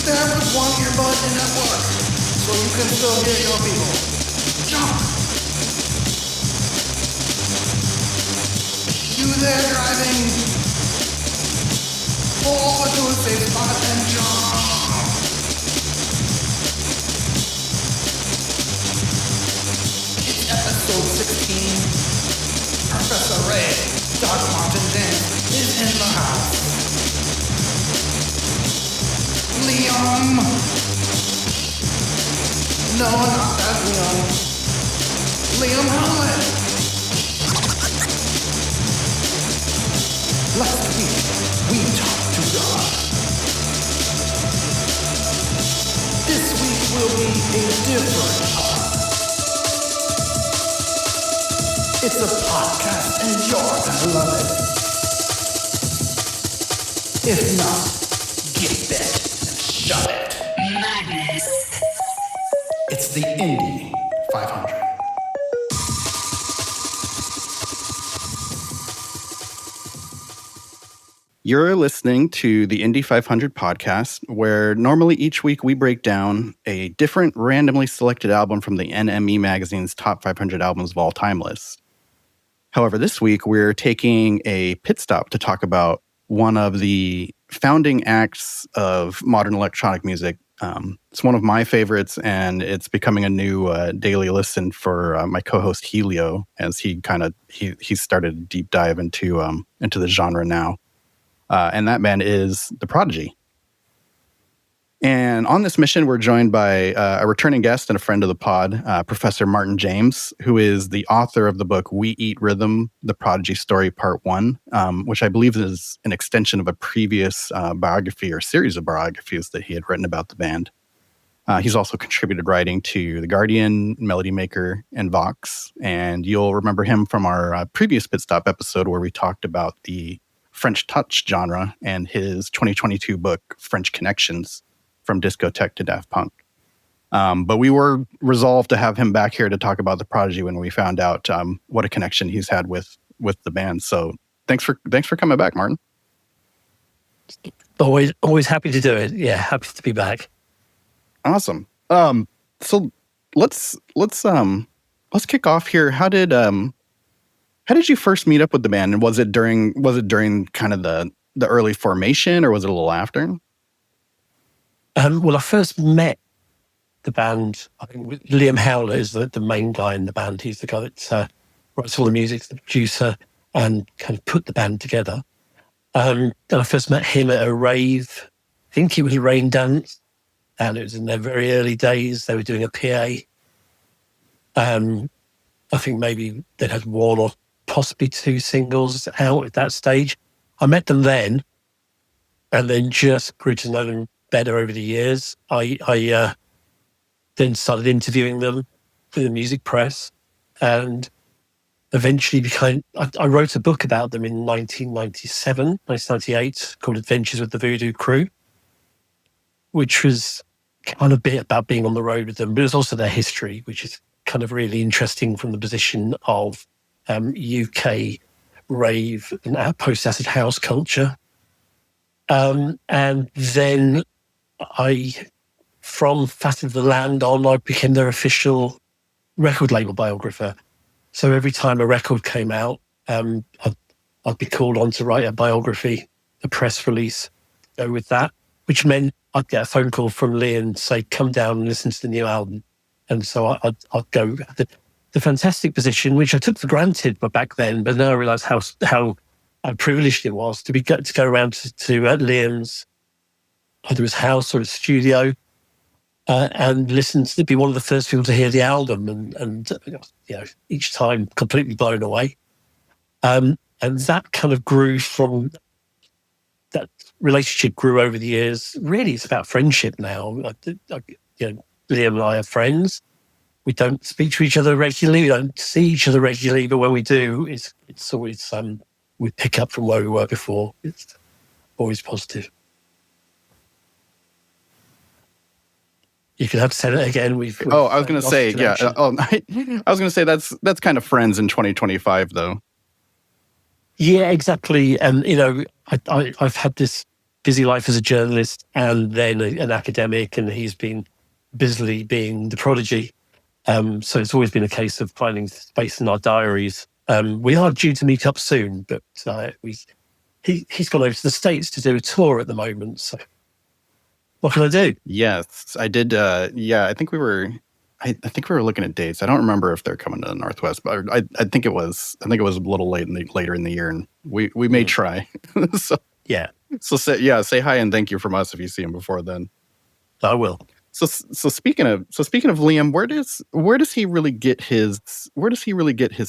there with one earbud in at work, so you can still hear your people. Jump! You there driving, pull over to a safe spot and jump! It's episode 16. Professor Ray, Doc Martin Dan, is in the house. Liam! No, not that Liam. Liam Howlett! Last week, we talked to God. This week will be a different talk. It's a podcast and you're gonna love it. If not, get bent and shut it. Madness. It's the Indy 500. You're listening to the Indy 500 podcast, where normally each week we break down a different randomly selected album from the NME magazine's top 500 albums of all time list. However, this week we're taking a pit stop to talk about one of the founding acts of modern electronic music. It's one of my favorites, and it's becoming a new daily listen for my co-host Helio, as he started a deep dive into the genre now. And that band is The Prodigy. And on this mission, we're joined by a returning guest and a friend of the pod, Professor Martin James, who is the author of the book We Eat Rhythm, The Prodigy Story Part 1, which I believe is an extension of a previous biography or series of biographies that he had written about the band. He's also contributed writing to The Guardian, Melody Maker, and Vox. And you'll remember him from our previous Pit Stop episode where we talked about the French touch genre and his 2022 book, French Connections, from discotheque to Daft Punk. But we were resolved to have him back here to talk about The Prodigy when we found out what a connection he's had with the band. So thanks for coming back, Martin. Always happy to do it. Yeah, happy to be back. Awesome. So let's kick off here. How did you first meet up with the band? And was it during kind of the early formation, or was it a little after? Well, I first met the band, I think, with Liam Howlett is the main guy in the band. He's the guy that writes all the music, the producer, and kind of put the band together. And I first met him at a rave. I think it was a rain dance, and it was in their very early days. They were doing a PA. I think maybe they'd had one or possibly two singles out at that stage. I met them then, and then just grew to know them better over the years. I then started interviewing them for the music press, and eventually I wrote a book about them in 1998 called Adventures with the Voodoo Crew, which was kind of a bit about being on the road with them, but it was also their history, which is kind of really interesting from the position of UK rave and post-acid house culture. And then from Fat of the Land on, I became their official record label biographer. So every time a record came out, I'd be called on to write a biography, a press release, go with that, which meant I'd get a phone call from Lee and say, come down and listen to the new album. And so I'd go. The fantastic position, which I took for granted back then, but now I realise how privileged it was to go around to Liam's, either his house or his studio, and listen to be one of the first people to hear the album, and each time completely blown away. And that kind of grew from that relationship grew over the years. Really, it's about friendship now. Liam and I are friends. We don't speak to each other regularly. We don't see each other regularly, but when we do, it's always we pick up from where we were before. It's always positive. You could have to say that again. I was going to say, yeah. I was going to say that's kind of friends in 2025, though. Yeah, exactly. And I've had this busy life as a journalist and then an academic, and he's been busily being the prodigy. So it's always been a case of finding space in our diaries. We are due to meet up soon, but he's gone over to the States to do a tour at the moment. So what can I do? Yes, I did. I think we were. I think we were looking at dates. I don't remember if they're coming to the Northwest, but I think it was. I think it was a little later in the year, and we may try. So Yeah, say hi and thank you from us if you see him before then. I will. So speaking of Liam, where does he really get his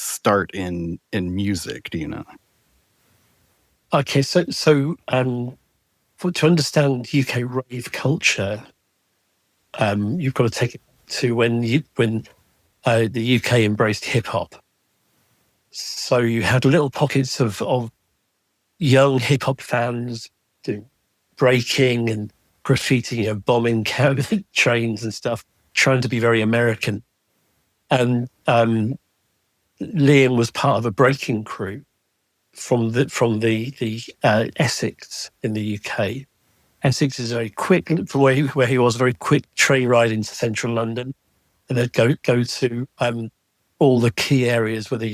start in music? Do you know? Okay, so to understand UK rave culture, you've got to take it to when the UK embraced hip hop. So you had little pockets of young hip hop fans doing breaking and graffiti, bombing trains and stuff, trying to be very American. And Liam was part of a breaking crew from the Essex in the UK. Essex is very quick from where he was, very quick train ride into central London, and they'd go to all the key areas where the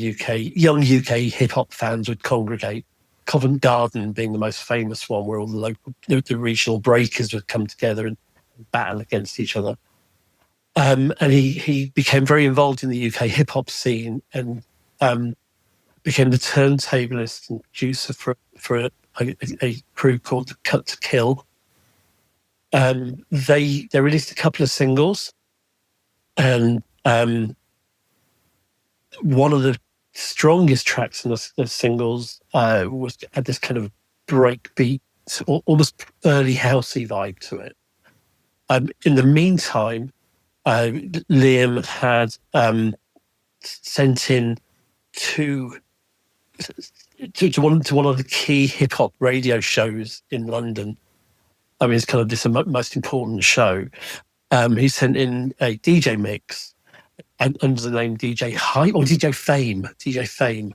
young UK hip hop fans would congregate. Covent Garden being the most famous one, where all the regional breakers would come together and battle against each other. And he became very involved in the UK hip hop scene and became the turntablist and producer for a crew called the Cut to Kill. They released a couple of singles, and one of the strongest tracks in the singles had this kind of breakbeat, almost early housey vibe to it. In the meantime, Liam had sent in to one of the key hip hop radio shows in London. I mean, it's kind of this most important show. He sent in a DJ mix under the name DJ Hype or DJ Fame,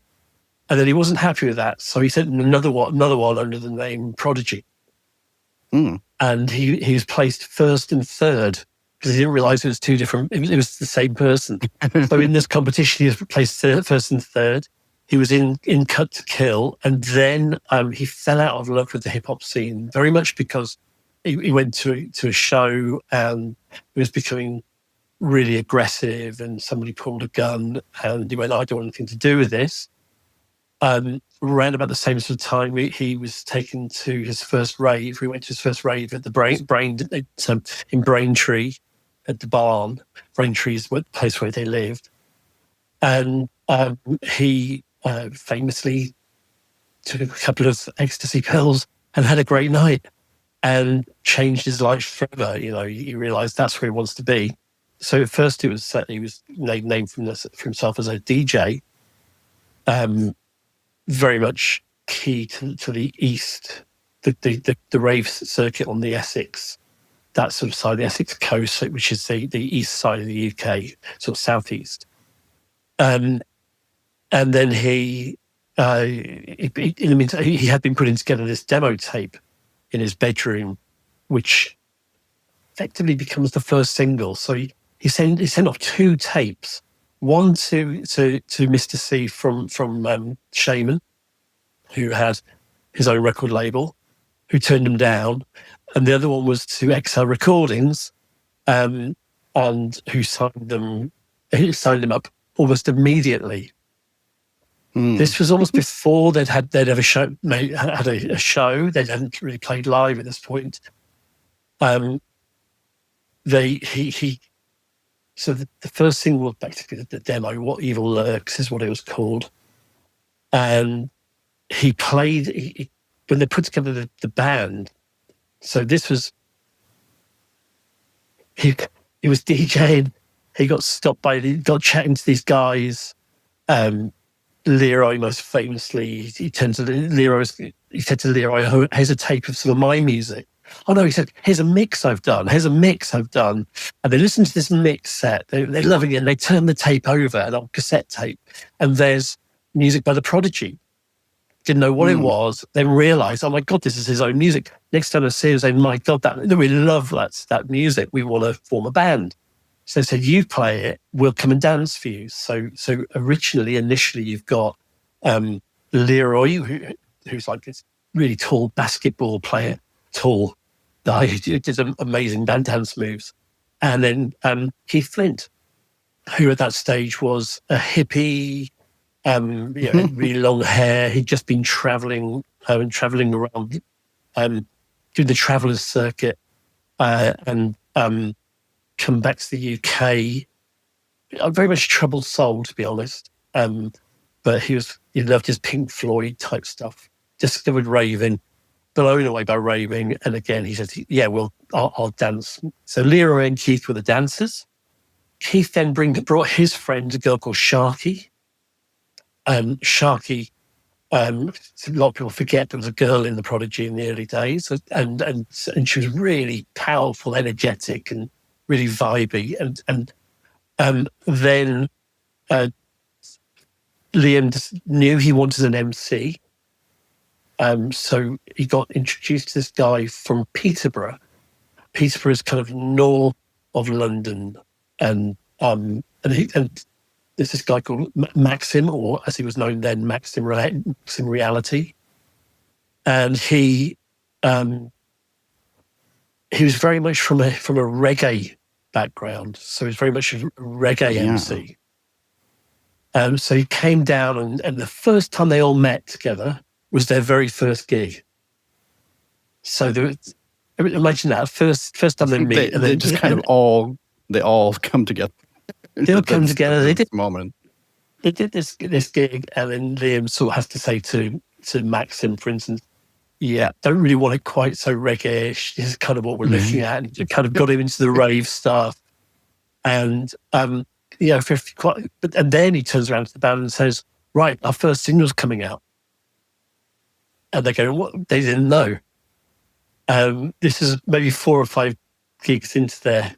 and then he wasn't happy with that, so he sent in another one under the name Prodigy. And he was placed first and third because he didn't realise it was two different. It was the same person. So in this competition, he was placed first and third. He was in Cut to Kill, and then he fell out of love with the hip hop scene very much because he went to a show and he was becoming really aggressive, and somebody pulled a gun, and he went, "I don't want anything to do with this." Around about the same sort of time, he was taken to his first rave. We went to his first rave at the in Braintree, at the barn. Braintree is the place where they lived, and he famously took a couple of ecstasy pills and had a great night, and changed his life forever. He realised that's where he wants to be. So at first, he was named for himself as a DJ. Very much key to the east, the rave circuit on the Essex, that sort of side, the Essex coast, which is the east side of the UK, sort of southeast. And then in the meantime, he had been putting together this demo tape in his bedroom, which effectively becomes the first single. So he sent off two tapes. One to Mr. C from Shaman, who had his own record label, who turned him down, and the other one was to XL Recordings, and who signed him up almost immediately. This was almost before they'd ever had a show. They hadn't really played live at this point. So the first single was basically the demo, What Evil Lurks is what it was called. And he played, when they put together the band, so this was, he was DJing, he got stopped got chatting to these guys. Leroy, most famously, he said to Leroy, "Here's a tape of some of my music." "Oh no," he said, "Here's a mix I've done. And they listen to this mix set. They're loving it. And they turn the tape over, an old cassette tape, and there's music by the Prodigy. didn't know what it was, then realised, oh my God, this is his own music. Next time I see him, say, my God, we love that music. We want to form a band. So they said, you play it, we'll come and dance for you. So initially, you've got Leroy, who's like this really tall basketball player, tall guy who did some amazing band dance moves. And then Keith Flint, who at that stage was a hippie, really long hair. He'd just been traveling around, doing the Travellers Circuit, and come back to the UK. A very much troubled soul, to be honest. But he loved his Pink Floyd type stuff. Discovered raving, blown away by raving. And again, he said, yeah, well, I'll dance. So Leroy and Keith were the dancers. Keith then brought his friend, a girl called Sharky. Sharky, a lot of people forget there was a girl in the Prodigy in the early days, and she was really powerful, energetic, and really vibey. And then Liam just knew he wanted an MC. So he got introduced to this guy from Peterborough. Peterborough is kind of north of London, and there's this guy called Maxim, or as he was known then, Maxim Reality, and he was very much from a reggae background, so he was very much a reggae MC. So he came down, and the first time they all met together was their very first gig. So imagine that first time they meet, they just kind of all come together. They'll come together. They did moment. They did this gig, and then Liam sort of has to say to Maxim, for instance, "Yeah, don't really want it quite so reggae-ish. This is kind of what we're looking at." And it kind of got him into the rave stuff, and and then he turns around to the band and says, "Right, our first single's coming out," and they go, "What?" They didn't know. This is maybe 4 or 5 gigs into their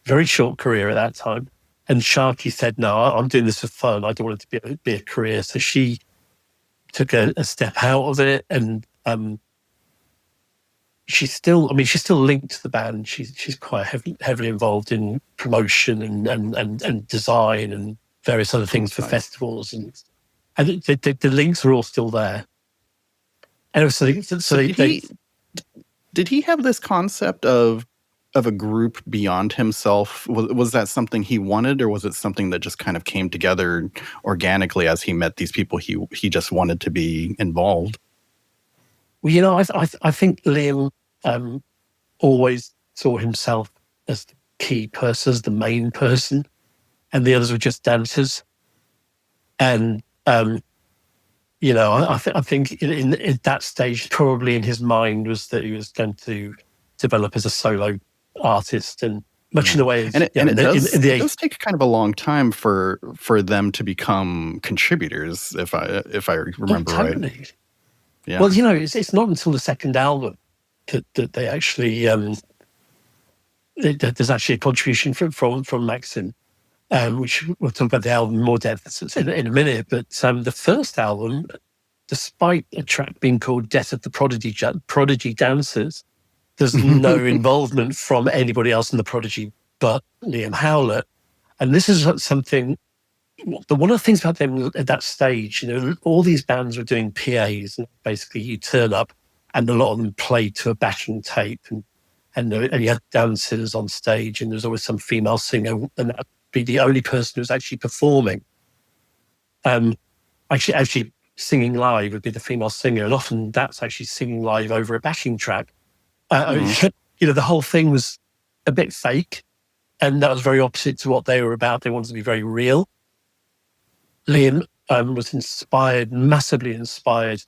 very short career at that time. And Sharky said, "No, I'm doing this for fun. I don't want it to be a career." So she took a step out of it, and she's still linked to the band. She's quite heavily involved in promotion and design and various other things for festivals, and the links are all still there. And so did he have this concept of a group beyond himself? Was that something he wanted, or was it something that just kind of came together organically as he met these people he just wanted to be involved? Well, I think Liam always saw himself as the key person, as the main person, and the others were just dancers. And I think in that stage, probably in his mind was that he was going to develop as a solo artist, and much in the way, it does take kind of a long time for them to become contributors, if I remember right. Yeah. Well, it's not until the second album that they actually there's actually a contribution from Maxim, which we'll talk about the album in more depth in a minute. But the first album, despite a track being called "Death of the Prodigy Dancers," there's no involvement from anybody else in the Prodigy but Liam Howlett. And this is something, one of the things about them at that stage, all these bands were doing PAs, and basically you turn up and a lot of them played to a backing tape, and you had dancers on stage, and there's always some female singer, and that'd be the only person who's actually performing. Actually singing live would be the female singer, and often that's actually singing live over a backing track. The whole thing was a bit fake, and that was very opposite to what they were about. They wanted to be very real. Liam was massively inspired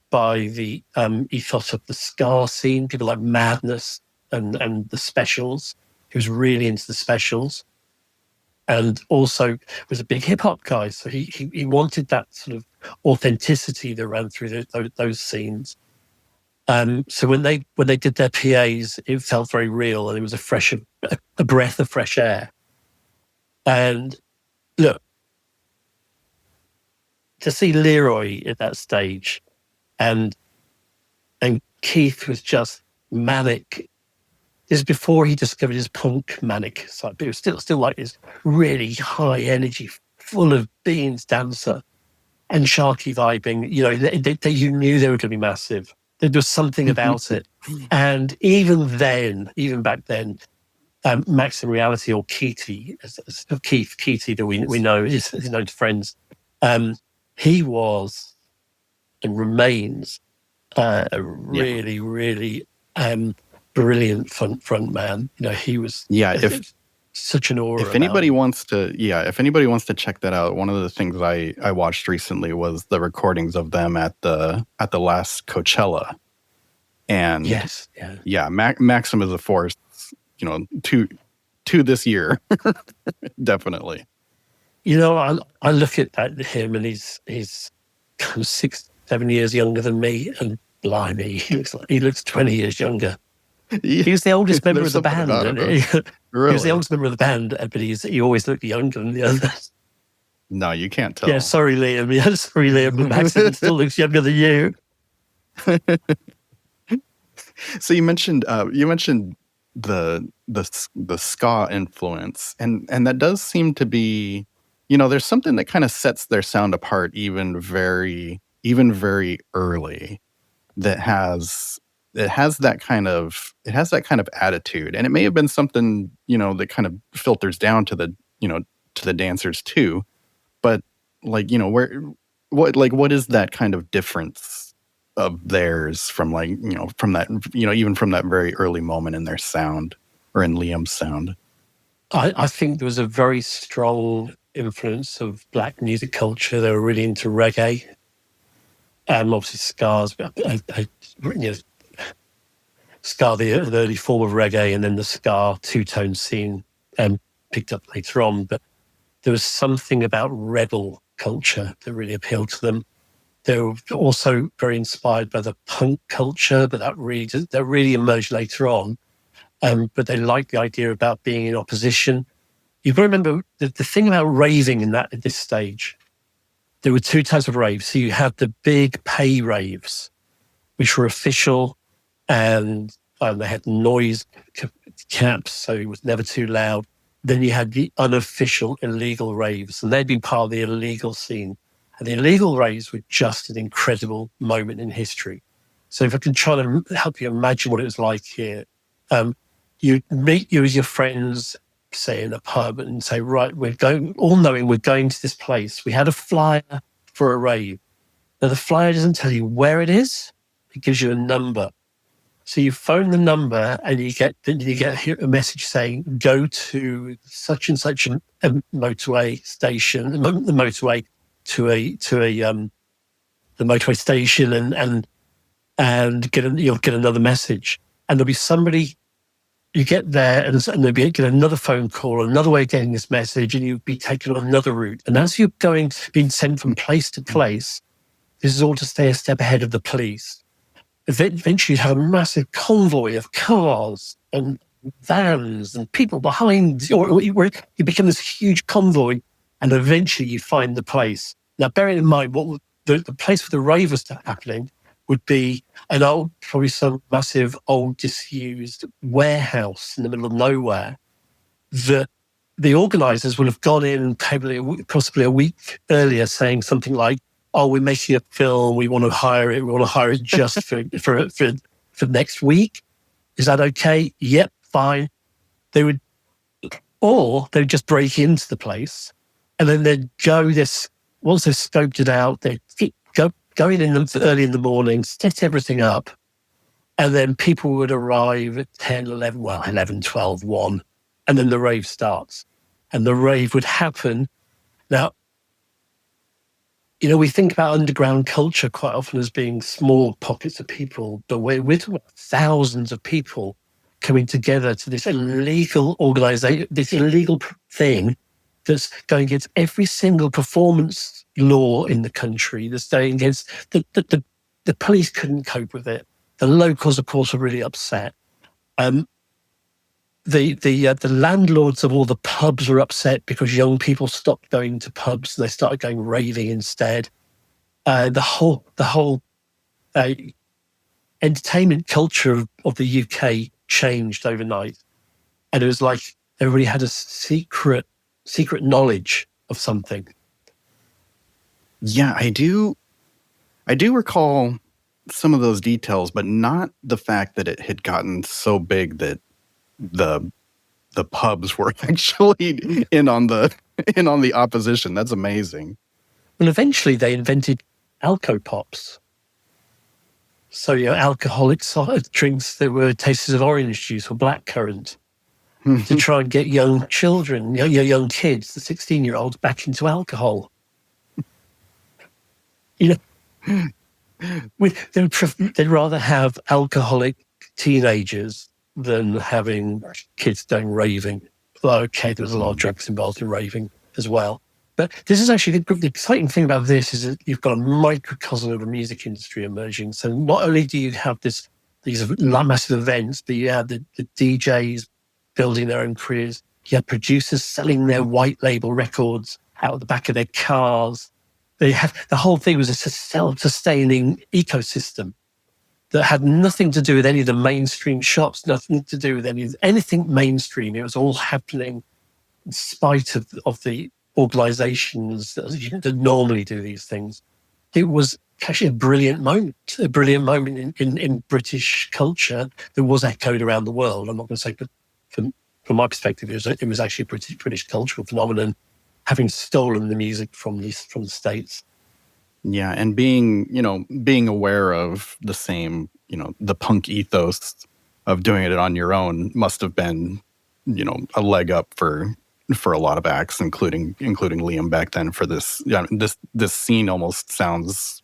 by the ethos of the ska scene, people like Madness and the Specials. He was really into the Specials, and also was a big hip hop guy. So he wanted that sort of authenticity that ran through those scenes. So when they did their PAs, it felt very real, and it was a breath of fresh air. And look, to see Leroy at that stage, and Keith was just manic. This is before he discovered his punk manic side, but it was still like this really high energy, full of beans dancer and Sharky vibing. You know, you knew they were going to be massive. There was something about it. And even back then, Max in Reality, or Keith that we know is known to friends, he was and remains really, really brilliant front man. You know, he was such an aura. If anybody wants to check that out, one of the things I watched recently was the recordings of them at the last Coachella. And Maxim is a force, you know, to this year. Definitely. You know, I look at him, and he's kind of 6-7 years younger than me, and blimey, he looks 20 years younger. He was the oldest member of the band. Really? He was the oldest member of the band, but he always looked younger than the others. No, you can't tell. Yeah, sorry, Liam. Yeah, sorry, Liam. But Maxim still looks younger than you. So you mentioned the ska influence, and that does seem to be, you know, there's something that kind of sets their sound apart even very early, that has that kind of attitude. And it may have been something, you know, that kind of filters down to the dancers too, but like, you know, what is that kind of difference of theirs from, like, you know, from that, you know, even from that very early moment in their sound, or in Liam's sound? I think there was a very strong influence of black music culture. They were really into reggae, and obviously scars. Ska, the early form of reggae, and then the ska two-tone scene picked up later on. But there was something about rebel culture that really appealed to them. They were also very inspired by the punk culture, but that really emerged later on. But they liked the idea about being in opposition. You've got to remember the thing about raving at this stage. There were two types of raves. So you had the big pay raves, which were official, and they had noise caps, so it was never too loud. Then you had the unofficial illegal raves, and they'd been part of the illegal scene. And the illegal raves were just an incredible moment in history. So if I can try to help you imagine what it was like here, you'd meet you as your friends, say in a pub, and say, right, we're going to this place. We had a flyer for a rave. Now the flyer doesn't tell you where it is. It gives you a number. So you phone the number, and you get a message saying, go to such and such a motorway station, the motorway to the motorway station, and you'll get another message, and there'll be somebody. You get there, and there'll be get another phone call, another way of getting this message, and you'll be taken on another route. And as you're being sent from place to place, this is all to stay a step ahead of the police. Eventually, you have a massive convoy of cars and vans and people behind, or you become this huge convoy, and eventually you find the place. Now, bearing in mind what the place where the rave was happening would be probably some massive old disused warehouse in the middle of nowhere, that the organisers would have gone in possibly a week earlier, saying something like, "Oh, we're making a film. We want to hire it. We want to hire it just for next week. Is that okay?" Yep, fine. They'd just break into the place, and then they'd go this. Once they've scoped it out, they'd go in early in the morning, set everything up, and then people would arrive at 10, 11, 12, 1, and then the rave starts. And the rave would happen. Now, you know, we think about underground culture quite often as being small pockets of people, but we're talking about thousands of people coming together to this illegal organization, this illegal thing that's going against every single performance law in the country. That's going against the police couldn't cope with it. The locals, of course, were really upset. The landlords of all the pubs were upset because young people stopped going to pubs and they started going raving instead. The whole entertainment culture of the UK changed overnight. And it was like everybody had a secret knowledge of something. Yeah, I do recall some of those details, but not the fact that it had gotten so big that the pubs were actually in on the opposition. That's amazing. Well, eventually they invented alcopops. So, alcoholic drinks that were tastes of orange juice or blackcurrant to try and get young children, young kids, the 16-year-olds, back into alcohol. They'd rather have alcoholic teenagers than having kids going raving. Although, okay, there was a lot of drugs involved in raving as well. But this is actually the exciting thing about this is that you've got a microcosm of the music industry emerging. So not only do you have these massive events, but you have the DJs building their own careers. You have producers selling their white label records out of the back of their cars. The whole thing was a self-sustaining ecosystem that had nothing to do with any of the mainstream shops, nothing to do with anything mainstream. It was all happening in spite of the organizations that normally do these things. It was actually a brilliant moment in British culture that was echoed around the world. I'm not going to say, but from my perspective, it was actually a British cultural phenomenon, having stolen the music from the States. Yeah, and being aware of the same, the punk ethos of doing it on your own must have been, a leg up for a lot of acts, including Liam back then. For this, this scene almost sounds,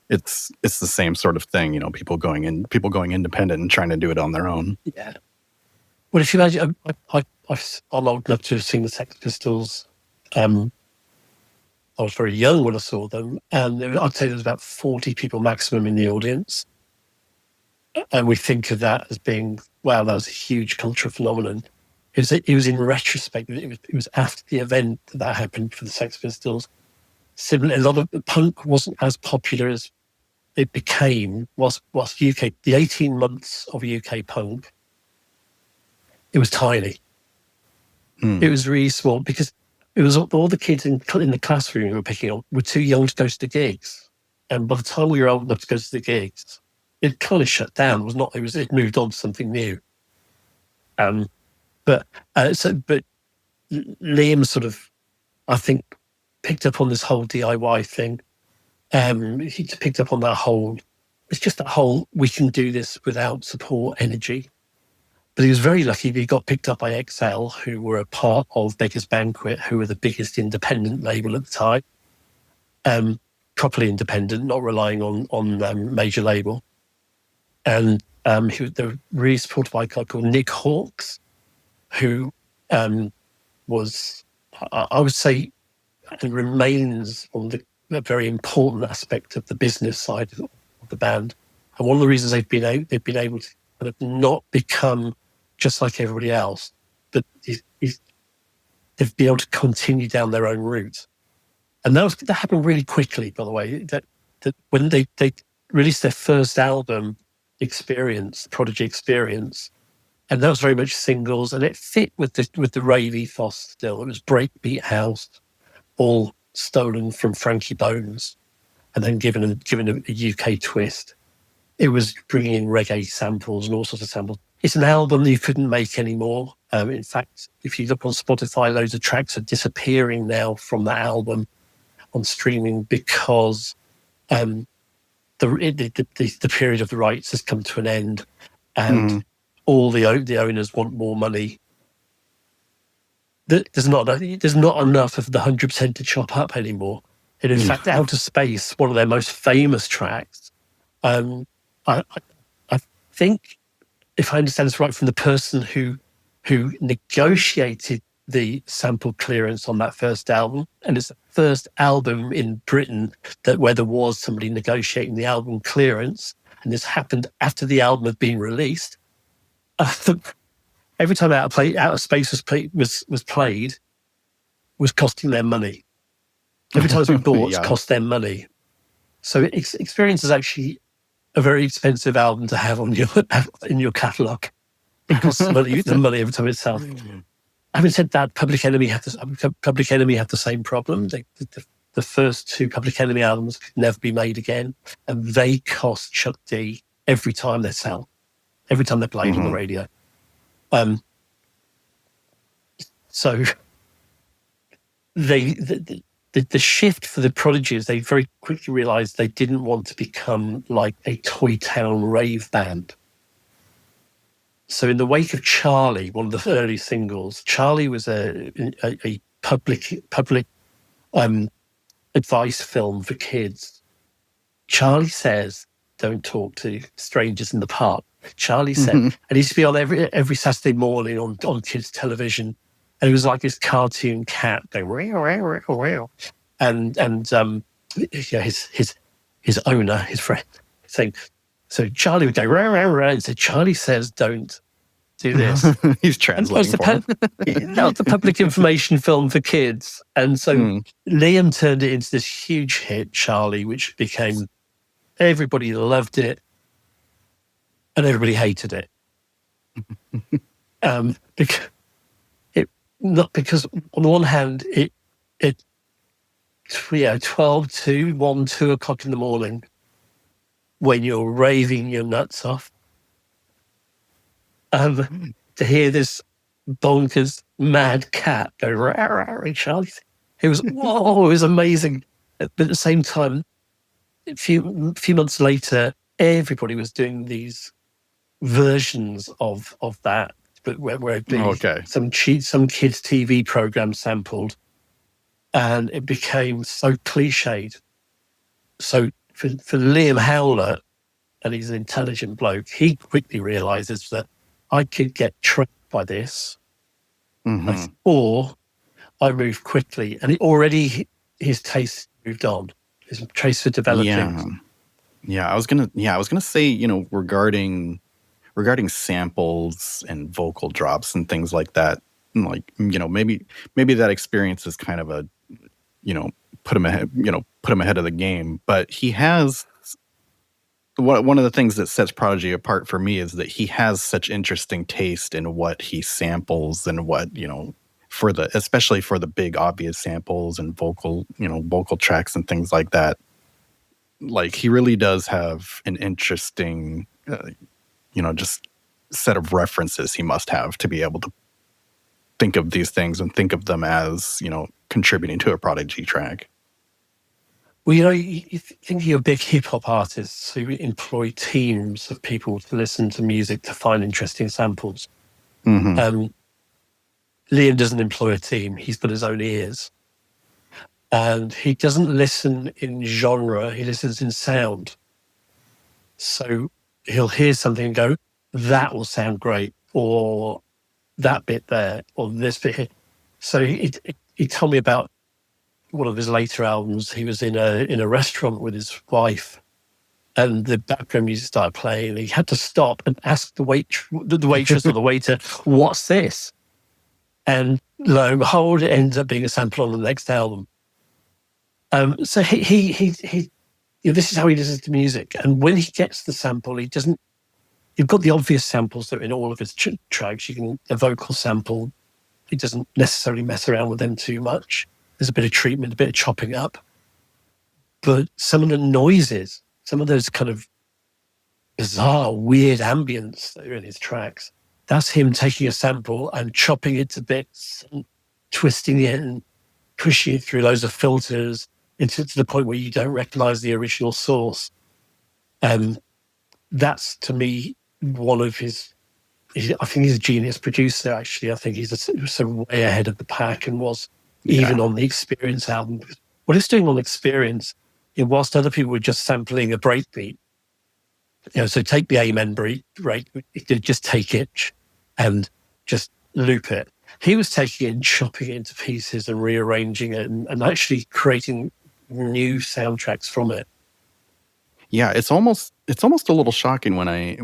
it's the same sort of thing. People going independent and trying to do it on their own. Yeah. Well, if you imagine, I'm old enough to have seen the Sex Pistols. I was very young when I saw them, and I'd say there was about 40 people maximum in the audience. And we think of that as being, wow, that was a huge cultural phenomenon. It was in retrospect. It was after the event that happened for the Sex Pistols. Similarly, a lot of punk wasn't as popular as it became whilst UK. The 18 months of UK punk, it was tiny. It was really small because it was all the kids in the classroom we were picking on were too young to go to the gigs, and by the time we were old enough to go to the gigs, it kind of shut down. It moved on to something new. But Liam sort of, I think, picked up on this whole DIY thing. He picked up on that whole. It's just that whole we can do this without support energy. But he was very lucky that he got picked up by XL, who were a part of Beggars Banquet, who were the biggest independent label at the time. Properly independent, not relying on major label. And they were really supported by a guy called Nick Hawkes, who was, I would say, and remains on a very important aspect of the business side of the band. And one of the reasons they've been able to kind of not become just like everybody else, but they've been able to continue down their own route. And that happened really quickly, by the way. That when they released their first album, Prodigy Experience, and that was very much singles, and it fit with the rave ethos still. It was breakbeat house, all stolen from Frankie Bones, and then given a UK twist. It was bringing in reggae samples and all sorts of samples. It's an album that you couldn't make anymore. In fact, if you look on Spotify, loads of tracks are disappearing now from that album on streaming because the period of the rights has come to an end, and all the owners want more money. There's not enough of the 100% to chop up anymore. And in fact, Outer Space, one of their most famous tracks, I think, if I understand this right, from the person who negotiated the sample clearance on that first album, and it's the first album in Britain where there was somebody negotiating the album clearance, and this happened after the album had been released. Every time Outer Space was played, was costing them money. Every time it's been bought, it's cost them money. So Experience is actually a very expensive album to have on your in your catalogue. It costs the money every time it sells. Having said that, Public Enemy have the same problem. The first two Public Enemy albums could never be made again, and they cost Chuck D every time they sell, every time they're played on the radio. So the shift for the Prodigies, they very quickly realised they didn't want to become like a Toy Town rave band. So in the wake of Charlie, one of the early singles, Charlie was a public advice film for kids. Charlie Says, Don't Talk to Strangers in the Park. Charlie said, and it used to be on every Saturday morning on kids' television. And it was like this cartoon cat going, real, real. And his owner, his friend, saying, so Charlie would go, rah, and so Charlie Says, Don't do this. He's translating for him. That was the public information film for kids. And so Liam turned it into this huge hit, Charlie, which became, everybody loved it and everybody hated it. Because on the one hand, it 12 to 1, 2 o'clock in the morning, when you're raving your nuts off, to hear this bonkers mad cat go rah, rah, rah, Charlie, it was amazing. But at the same time, a few months later, everybody was doing these versions of that, but where it'd be some kids' TV program sampled, and it became so cliched. So for Liam Howlett, and he's an intelligent bloke, he quickly realizes that I could get trapped by this, or I move quickly, and his taste moved on. His taste for developing. Yeah. I was gonna say, regarding samples and vocal drops and things like that, like, maybe that experience is kind of a, put him ahead of the game. But he has one of the things that sets Prodigy apart for me is that he has such interesting taste in what he samples and what, especially for the big obvious samples and vocal tracks and things like that. Like, he really does have an interesting, just set of references he must have to be able to think of these things and think of them as, contributing to a Prodigy track. Well, you think you're big hip-hop artists who employ teams of people to listen to music to find interesting samples. Liam doesn't employ a team. He's got his own ears. And he doesn't listen in genre. He listens in sound. So he'll hear something and go, that will sound great, or that bit there, or this bit here. So he told me about one of his later albums. He was in a restaurant with his wife, and the background music started playing, and he had to stop and ask the waitress or the waiter, what's this? And lo and behold, it ends up being a sample on the next album. So he this is how he listens to music. And when he gets the sample, you've got the obvious samples that are in all of his tracks. You can a vocal sample. He doesn't necessarily mess around with them too much. There's a bit of treatment, a bit of chopping up. But some of the noises, some of those kind of bizarre, weird ambience that are in his tracks, that's him taking a sample and chopping it to bits and twisting it and pushing it through loads of filters to the point where you don't recognize the original source. That's, to me, one of his... I think he's a genius producer, actually. I think he's so way ahead of the pack and was even on the Experience album. What he's doing on Experience, whilst other people were just sampling a breakbeat, so take the Amen break, just take it and just loop it. He was taking it and chopping it into pieces and rearranging it and actually creating new soundtracks from it. Yeah, it's almost a little shocking when I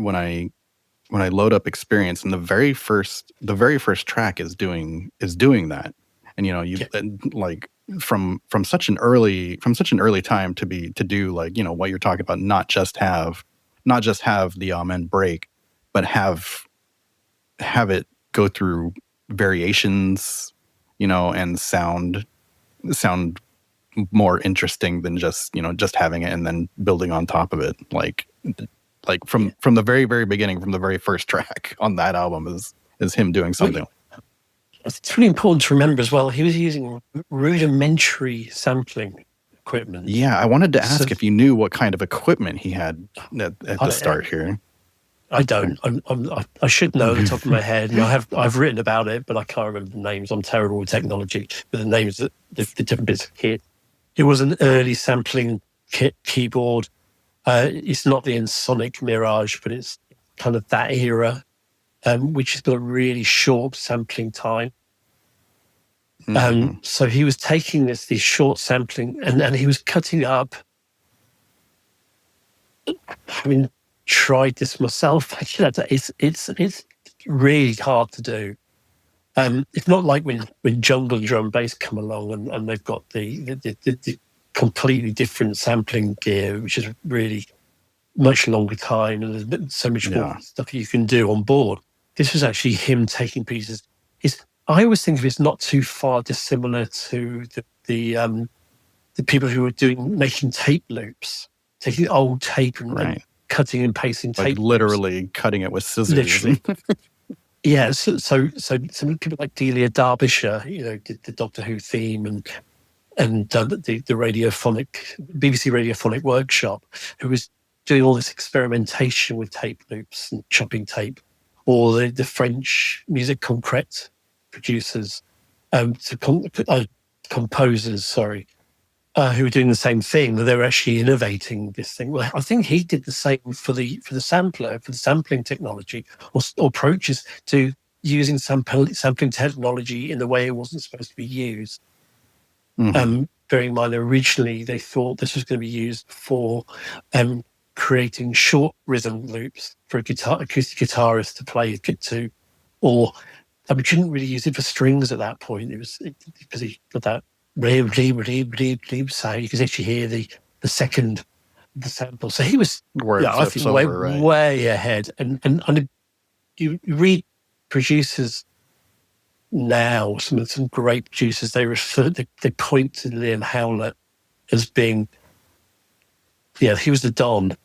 load up Experience and the very first track is doing that. And like from such an early time to do like, you know, what you're talking about, not just have the amen break, but have it go through variations, you know, and sound more interesting than just, you know, just having it and then building on top of it. Like from the very, very beginning, from the very first track on that album is him doing something. It's really important to remember as well, he was using rudimentary sampling equipment. Yeah, I wanted to ask if you knew what kind of equipment he had at the start here. I don't. I should know at the top of my head, and I've written about it, but I can't remember the names. I'm terrible with technology, but the names, the different bits of kit. It was an early sampling keyboard. It's not the Ensoniq Mirage, but it's kind of that era, which has got a really short sampling time. So he was taking this short sampling, and he was cutting up. I mean, tried this myself. It's really hard to do. It's not like when jungle and drum and bass come along and they've got the completely different sampling gear, which is really much longer time, and there's so much more stuff you can do on board. This was actually him taking pieces. I always think of it as not too far dissimilar to the people who were making tape loops, taking old tape and cutting and pasting tape, like literally loops. Cutting it with scissors. Literally. Yeah, so some people like Delia Derbyshire, you know, did the Doctor Who theme and the radiophonic BBC Radiophonic Workshop, who was doing all this experimentation with tape loops and chopping tape, or the French musique concrète producers, composers, sorry, who were doing the same thing, but they were actually innovating this thing. Well, I think he did the same for the sampler, for the sampling technology, or approaches to using sampling technology in the way it wasn't supposed to be used. Bearing in mind, originally they thought this was going to be used for creating short rhythm loops for acoustic guitarist to play to, or we couldn't really use it for strings at that point. It was because he got that sound. You could actually hear the sample. So he was, I think, way ahead. And you read producers now, some great producers, they point to Liam Howlett as being, he was the Don.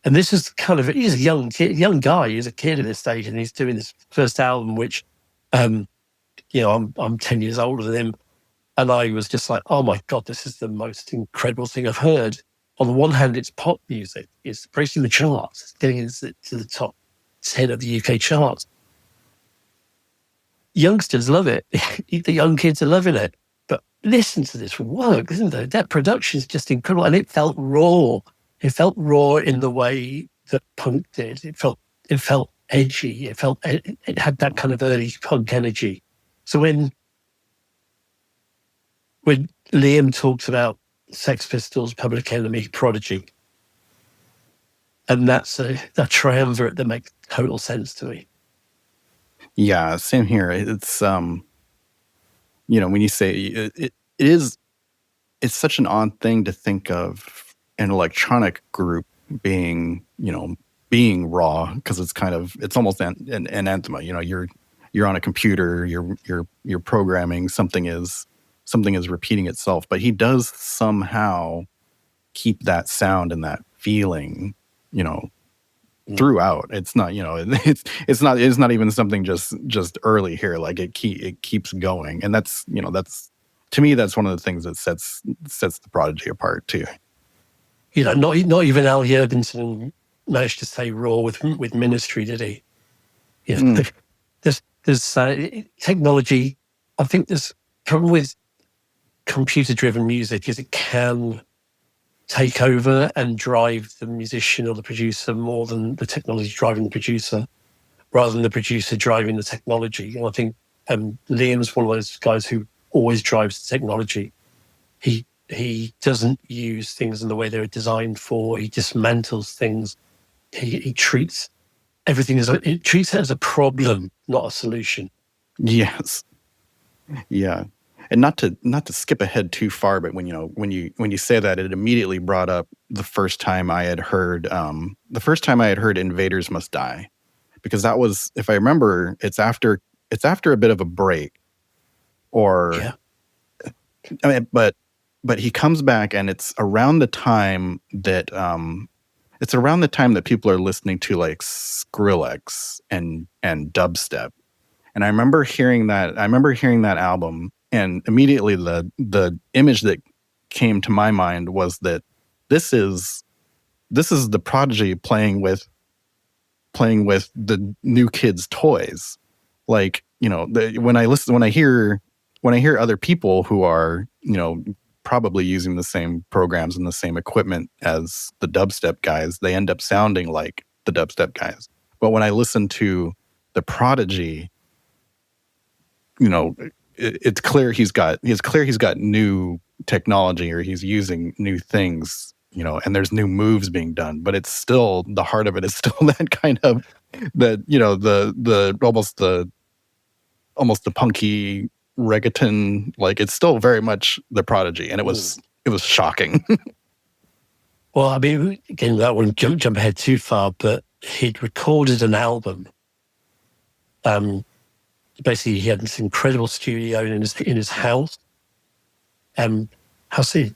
And this is he's a young guy. He's a kid at this stage, and he's doing this first album, which, I'm 10 years older than him. And I was just like, oh my God, this is the most incredible thing I've heard. On the one hand, it's pop music. It's breaking the charts. It's getting into the top 10 of the UK charts. Youngsters love it. The young kids are loving it. But listen to this work, isn't it? That production is just incredible. And it felt raw. It felt raw in the way that punk did. It felt edgy. It had that kind of early punk energy. So when Liam talks about Sex Pistols, Public Enemy, Prodigy, and that's a triumvirate that makes total sense to me. Yeah, same here. It's when you say it's such an odd thing to think of an electronic group being raw, because it's almost an anathema. You know, you're on a computer, you're programming, something is repeating itself, but he does somehow keep that sound and that feeling, throughout. It's not, it's not even something just early here. Like it keeps going, and that's to me, that's one of the things that sets the Prodigy apart too. Not even Al Jurgensen managed to stay raw with Ministry, did he? There's technology. I think there's problem with computer-driven music is it can take over and drive the musician or the producer more than the technology driving the producer, rather than the producer driving the technology. And I think Liam's one of those guys who always drives the technology. He doesn't use things in the way they were designed for. He dismantles things. He treats everything as a problem, not a solution. Yes. Yeah. And not to skip ahead too far, but when you say that, it immediately brought up the first time I had heard Invaders Must Die, because that was, if I remember, it's after a bit of a break, or Yeah. I mean, but he comes back, and it's around the time that people are listening to like Skrillex and dubstep. And I remember hearing that album, and immediately the image that came to my mind was that this is the Prodigy playing with the new kids' toys. Like, when I hear other people who are, probably using the same programs and the same equipment as the dubstep guys, they end up sounding like the dubstep guys. But when I listen to the Prodigy, it's clear he's got new technology, or he's using new things, and there's new moves being done, but it's still, the heart of it is still that kind of, the almost the punky reggaeton, like it's still very much the Prodigy, and it was shocking. Well, I mean, again, that wouldn't jump ahead too far, but he'd recorded an album. Basically, he had this incredible studio in his house. He was in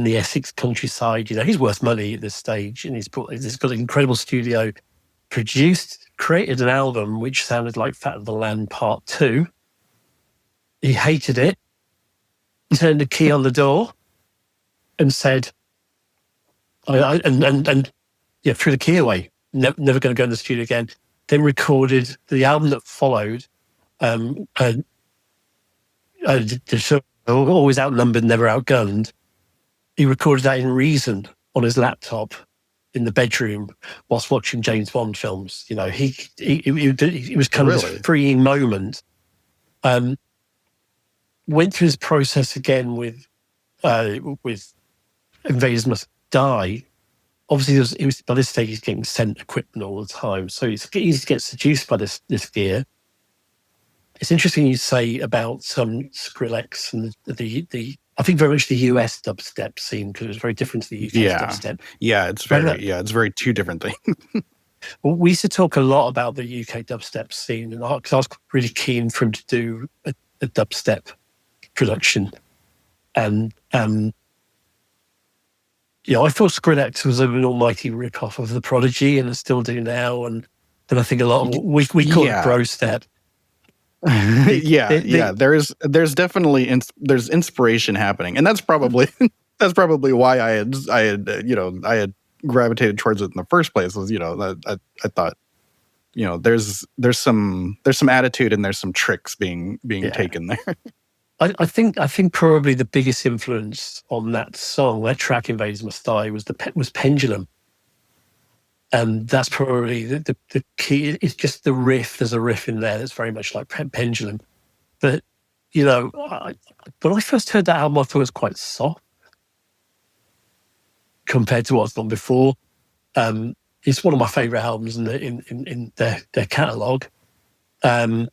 the Essex countryside. He's worth money at this stage, and he's got an incredible studio. Created an album which sounded like Fat of the Land Part 2. He hated it, turned the key on the door, and said, threw the key away. Never going to go in the studio again. Then recorded the album that followed. Always outnumbered, never outgunned. He recorded that in Reason on his laptop in the bedroom whilst watching James Bond films. He was kind of this freeing moment. Went through this process again with Invaders Must Die. Obviously, he was by this stage he's getting sent equipment all the time, so it's easy to get seduced by this gear. It's interesting you say about some Skrillex and the I think very much the US dubstep scene, because it was very different to the UK dubstep. Yeah, it's very two different things. Well, we used to talk a lot about the UK dubstep scene, and because I was really keen for him to do a dubstep production, and I thought Skrillex was an almighty rip-off of the Prodigy, and I still do now. And then I think a lot of we call it bro step. There's definitely there's inspiration happening, and that's probably why I had gravitated towards it in the first place. Was I thought there's some attitude and there's some tricks being taken there. I think probably the biggest influence on that track Invaders Must Die was Pendulum. And that's probably the key. It's just the riff. There's a riff in there that's very much like Pendulum. But, when I first heard that album, I thought it was quite soft compared to what's gone before. It's one of my favourite albums in their catalogue. But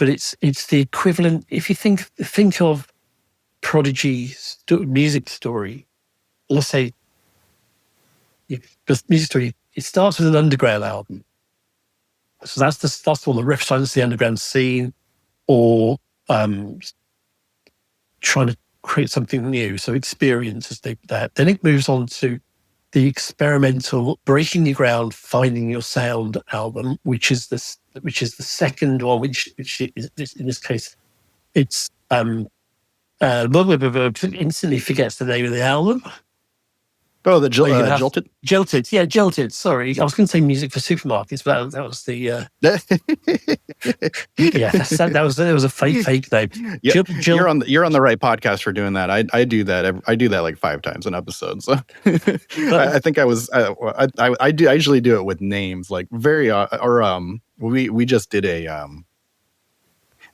it's the equivalent. If you think of Prodigy's music story, let's say, the music story, it starts with an underground album. So that's the one that represents the underground scene, or trying to create something new. So experiences that. Then it moves on to the experimental, breaking your ground, finding your sound album, which is the second one, which is, in this case, it's instantly forgets the name of the album. Oh, the Jilted? Jilted, yeah, Jilted. Sorry, I was going to say Music for Supermarkets, but that was the... that was a fake name. Yeah, you're on the right podcast for doing that. I do that. I do that like 5 times an episode. So I think I usually do it with names, like we just did a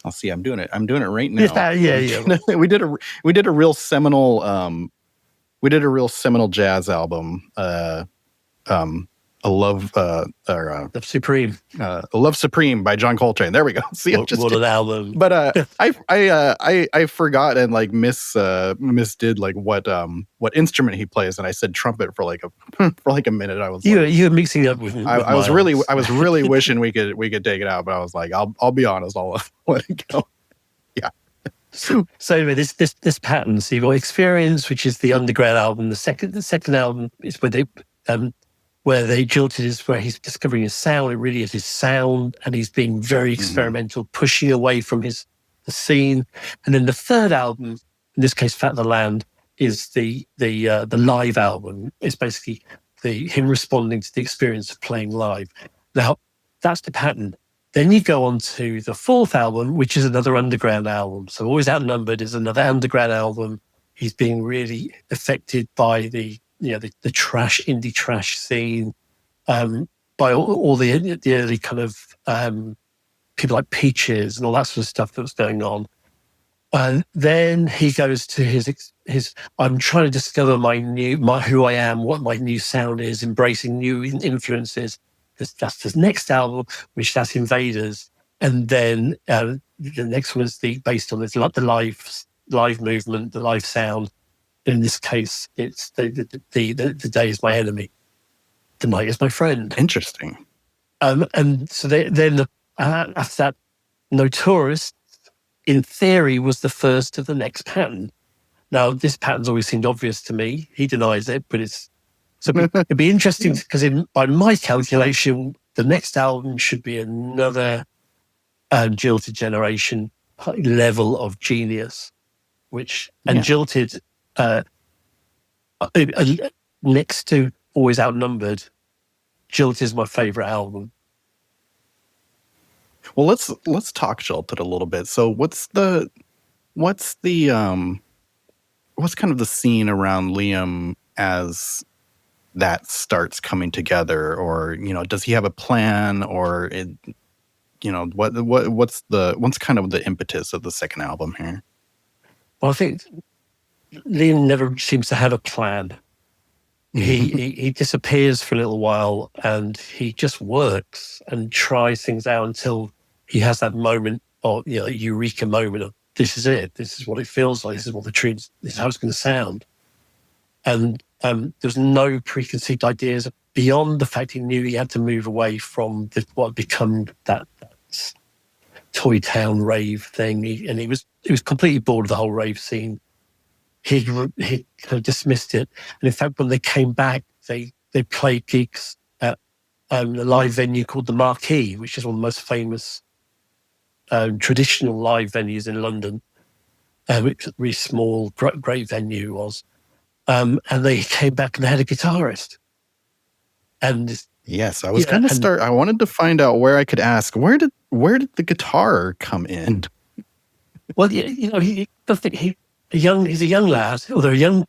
I'll see. I'm doing it right now. Yeah. We did a real seminal. We did a real seminal jazz album. Love The Supreme. A Love Supreme by John Coltrane. There we go. See, What an album! But I forgot and like misdid like what instrument he plays, and I said trumpet for like a minute. I was you were mixing up with. I was really wishing we could take it out, but I was like, I'll be honest, I'll let it go. Yeah. So anyway, this pattern. So you've got Experience, which is the underground album. The second album is where they jilted, is where he's discovering his sound. It really is his sound, and he's being very experimental, pushing away from the scene. And then the third album, in this case, Fat the Land, is the live album. It's basically him responding to the experience of playing live. Now, that's the pattern. Then you go on to the fourth album, which is another underground album. So Always Outnumbered is another underground album. He's being really affected by the indie trash scene, by all the early kind of people like Peaches and all that sort of stuff that was going on. And then he goes to his I'm trying to discover who I am, what my new sound is, embracing new influences. That's his next album, which that's Invaders. And then the next one is based on this, like the live movement, the live sound. In this case, it's the day is my enemy, the night is my friend. Interesting. And so then after that, Notorious, in theory, was the first of the next pattern. Now, this pattern's always seemed obvious to me. He denies it, but it'd be interesting because by my calculation, the next album should be another Jilted Generation level of genius, Jilted. Next to Always Outnumbered, Jilted is my favorite album. Well, let's talk Jilted a little bit. So what's kind of the scene around Liam as that starts coming together, or does he have a plan, or what's kind of the impetus of the second album here? Well, I think Liam never seems to have a plan. He disappears for a little while, and he just works and tries things out until he has that moment, or eureka moment of, this is it. This is what it feels like. This is what this is how it's going to sound. And there's no preconceived ideas beyond the fact he knew he had to move away from what had become that Toy Town rave thing. He was completely bored of the whole rave scene. He kind of dismissed it. And in fact, when they came back, they played gigs at a live venue called the Marquee, which is one of the most famous traditional live venues in London. Which was a really small, great venue was. And they came back and they had a guitarist. And yes, I was going to start. I wanted to find out where I could ask, where did the guitar come in? Well, he's a young lad, or they're a young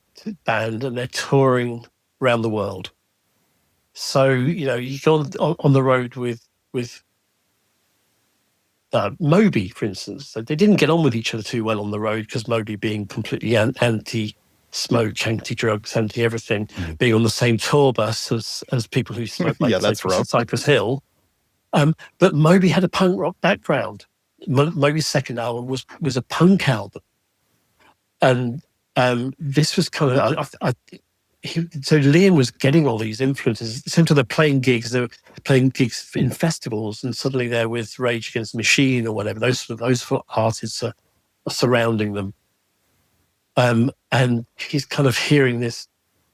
band, and they're touring around the world. So you go on the road with Moby, for instance. So they didn't get on with each other too well on the road, because Moby, being completely anti-smoke, anti-drugs, anti-everything, being on the same tour bus as people who smoke, like Cypress Hill. But Moby had a punk rock background. Moby's second album was a punk album. And this was kind of, so Liam was getting all these influences. Essentially, they're playing gigs in festivals, and suddenly they're with Rage Against the Machine or whatever. Those artists are surrounding them. And he's kind of hearing this,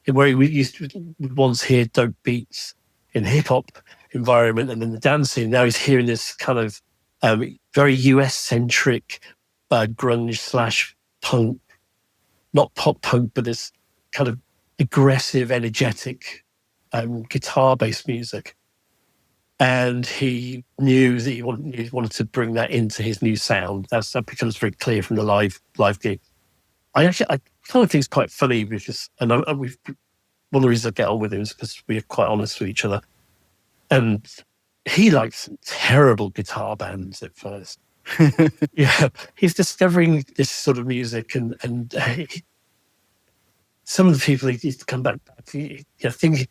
where he used to once hear dope beats in hip hop environment and in the dance scene. Now he's hearing this kind of very US centric grunge / punk, not pop punk, but this kind of aggressive, energetic guitar based music. And he knew that he wanted to bring that into his new sound. That becomes very clear from the live gig. I kind of think it's quite funny, because, and one of the reasons I get on with him is because we're quite honest with each other. And he likes some terrible guitar bands at first. Yeah, he's discovering this sort of music, and some of the people he's come back. I think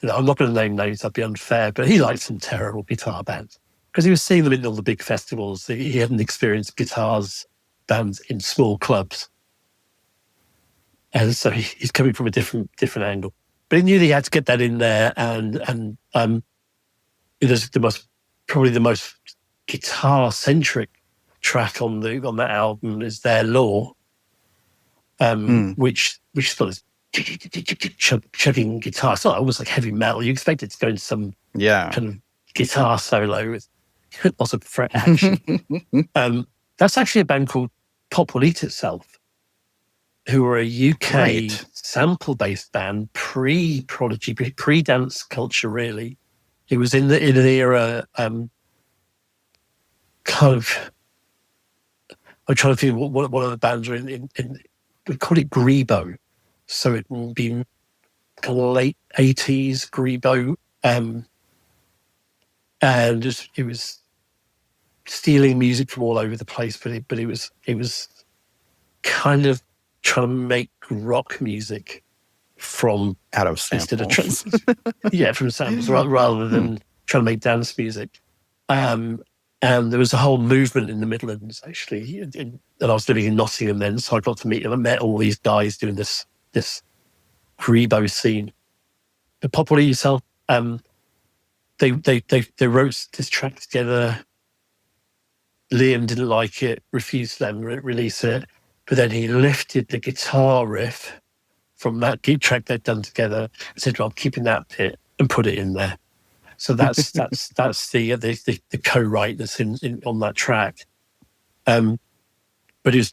I'm not going to name names, that'd be unfair, but he liked some terrible guitar bands because he was seeing them in all the big festivals. He hadn't experienced guitars bands in small clubs. And so he's coming from a different angle. But he knew that he had to get that in there, and it is probably the most guitar-centric track on that album is Their Law, which sort of chugging guitar. It's not almost like heavy metal. You expect it to go into some kind of guitar solo with lots of fret action. That's actually a band called Pop Will Eat Itself, who were a UK sample-based band, pre-Prodigy, pre-dance culture, really. It was in an era, kind of. I'm trying to think what other bands are in. We call it Grebo, so it will be kind of late 80s Grebo, and it was stealing music from all over the place, but it was kind of trying to make rock music from out of samples. From samples rather than trying to make dance music. And there was a whole movement in the Midlands, actually. And I was living in Nottingham then, so I got to meet them. I met all these guys doing this Grebo scene. But Pop Will Eat Yourself, they wrote this track together. Liam didn't like it, refused to let them release it. But then he lifted the guitar riff from that track they'd done together and said, well, I'm keeping that bit and put it in there. So that's the co-write that's in on that track. But it's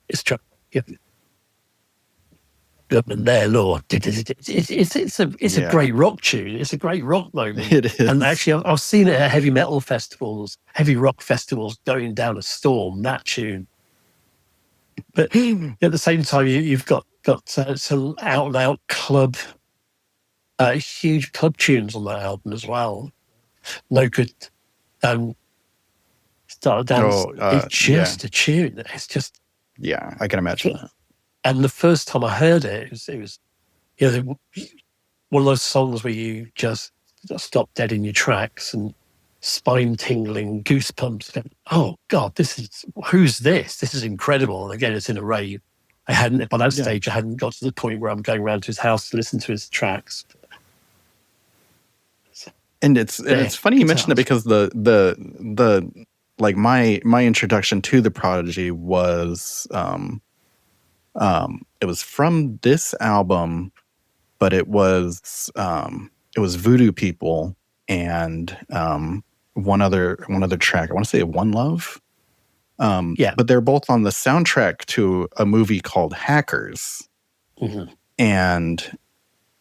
Their Law. It's a great rock tune. It's a great rock moment. It is. And actually, I've seen it at heavy metal festivals, heavy rock festivals, going down a storm. That tune. But at the same time, you've got some out and out club, huge club tunes on that album as well. No Good. Start Dance. It's just a tune. It's just. Yeah, I can imagine that. And the first time I heard it was one of those songs where you just stop dead in your tracks and spine tingling, goosebumps. Going, oh God, who's this? This is incredible. And again, it's in a rave. By that stage, I hadn't got to the point where I'm going around to his house to listen to his tracks. And it's funny you mentioned it because the like my introduction to the Prodigy was it was from this album, but it was Voodoo People and one other track. I want to say One Love. But they're both on the soundtrack to a movie called Hackers. Mm-hmm. And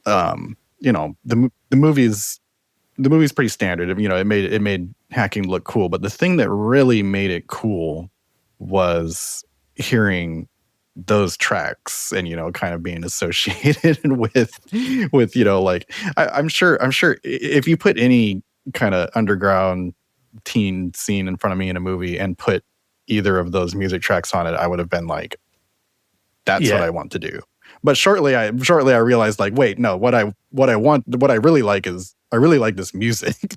the movie's pretty standard. It made hacking look cool, but the thing that really made it cool was hearing those tracks and kind of being associated with like I'm sure if you put any kind of underground teen scene in front of me in a movie and put either of those music tracks on it, I would have been like, that's what I want to do. But shortly I realized, like, wait, no, what I really like is I really like this music.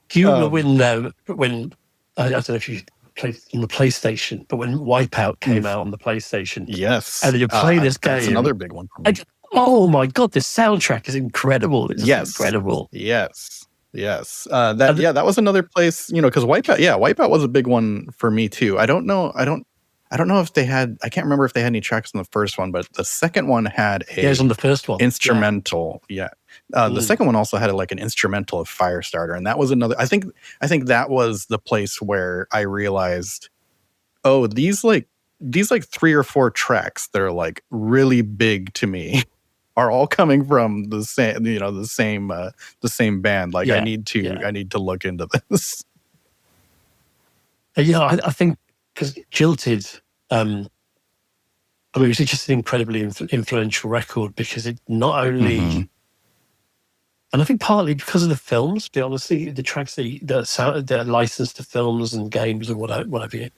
Do you remember when I don't know if you played on the PlayStation, but when Wipeout came out on the PlayStation, yes, and you're playing this game, that's another big one. Oh my God, this soundtrack is incredible! It's incredible. Yes. That was another place, because Wipeout was a big one for me too. I don't know if they had. I can't remember if they had any tracks on the first one, but the second one had it was on the first one instrumental. Yeah. The second one also had like an instrumental of Firestarter, and that was another. I think that was the place where I realized, oh, these 3 or 4 tracks that are like really big to me are all coming from the same band. Like I need to look into this. I think because Jilted, it's just an incredibly influential record because it not only, and I think partly because of the films, to be honest, the tracks that are licensed to films and games and whatever,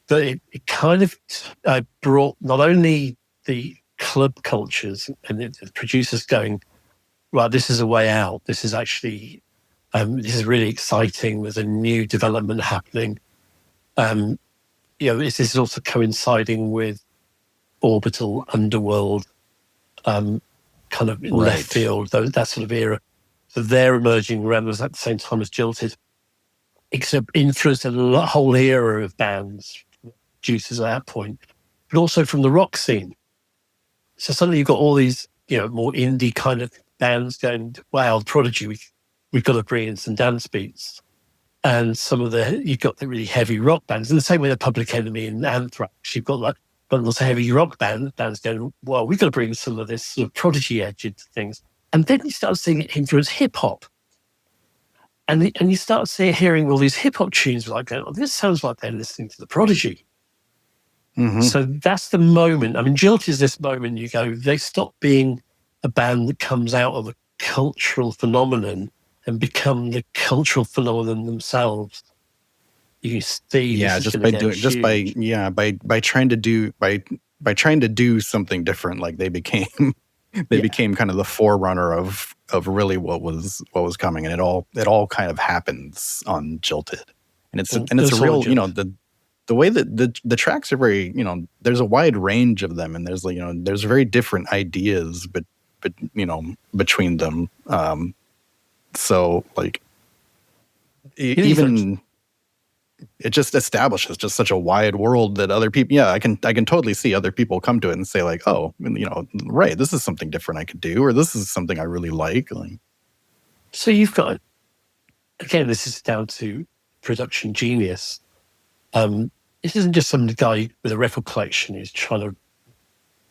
but it kind of brought not only the club cultures and the producers going, right, this is a way out. This is actually, this is really exciting. There's a new development happening. This is also coinciding with orbital underworld, kind of in left field, that sort of era. So they're emerging around us at the same time as Jilted. It's influenced a whole era of bands, producers at that point, but also from the rock scene. So suddenly you've got all these, more indie kind of bands going, wow, Prodigy, we've got to bring in some dance beats. And you've got the really heavy rock bands. In the same way that Public Enemy and Anthrax, you've got lots of heavy rock bands going, well, we've got to bring some of this sort of Prodigy edge into things. And then you start seeing it influence hip hop. And you start hearing all these hip hop tunes like, oh, this sounds like they're listening to the Prodigy. Mm-hmm. So that's the moment. I mean, Jilt is this moment you go, they stop being a band that comes out of a cultural phenomenon and become the cultural phenomenon themselves. You see, by trying to do something different, like they became became kind of the forerunner of really what was coming, and it all kind of happens on Jilted, and it's a real the way that the tracks are very, there's a wide range of them, and there's very different ideas, but between them. So like even it just establishes just such a wide world that other people, I can totally see other people come to it and say like, oh, right, this is something different I could do, or this is something I really like. So you've got, again, this is down to production genius. This isn't just some guy with a record collection who's trying to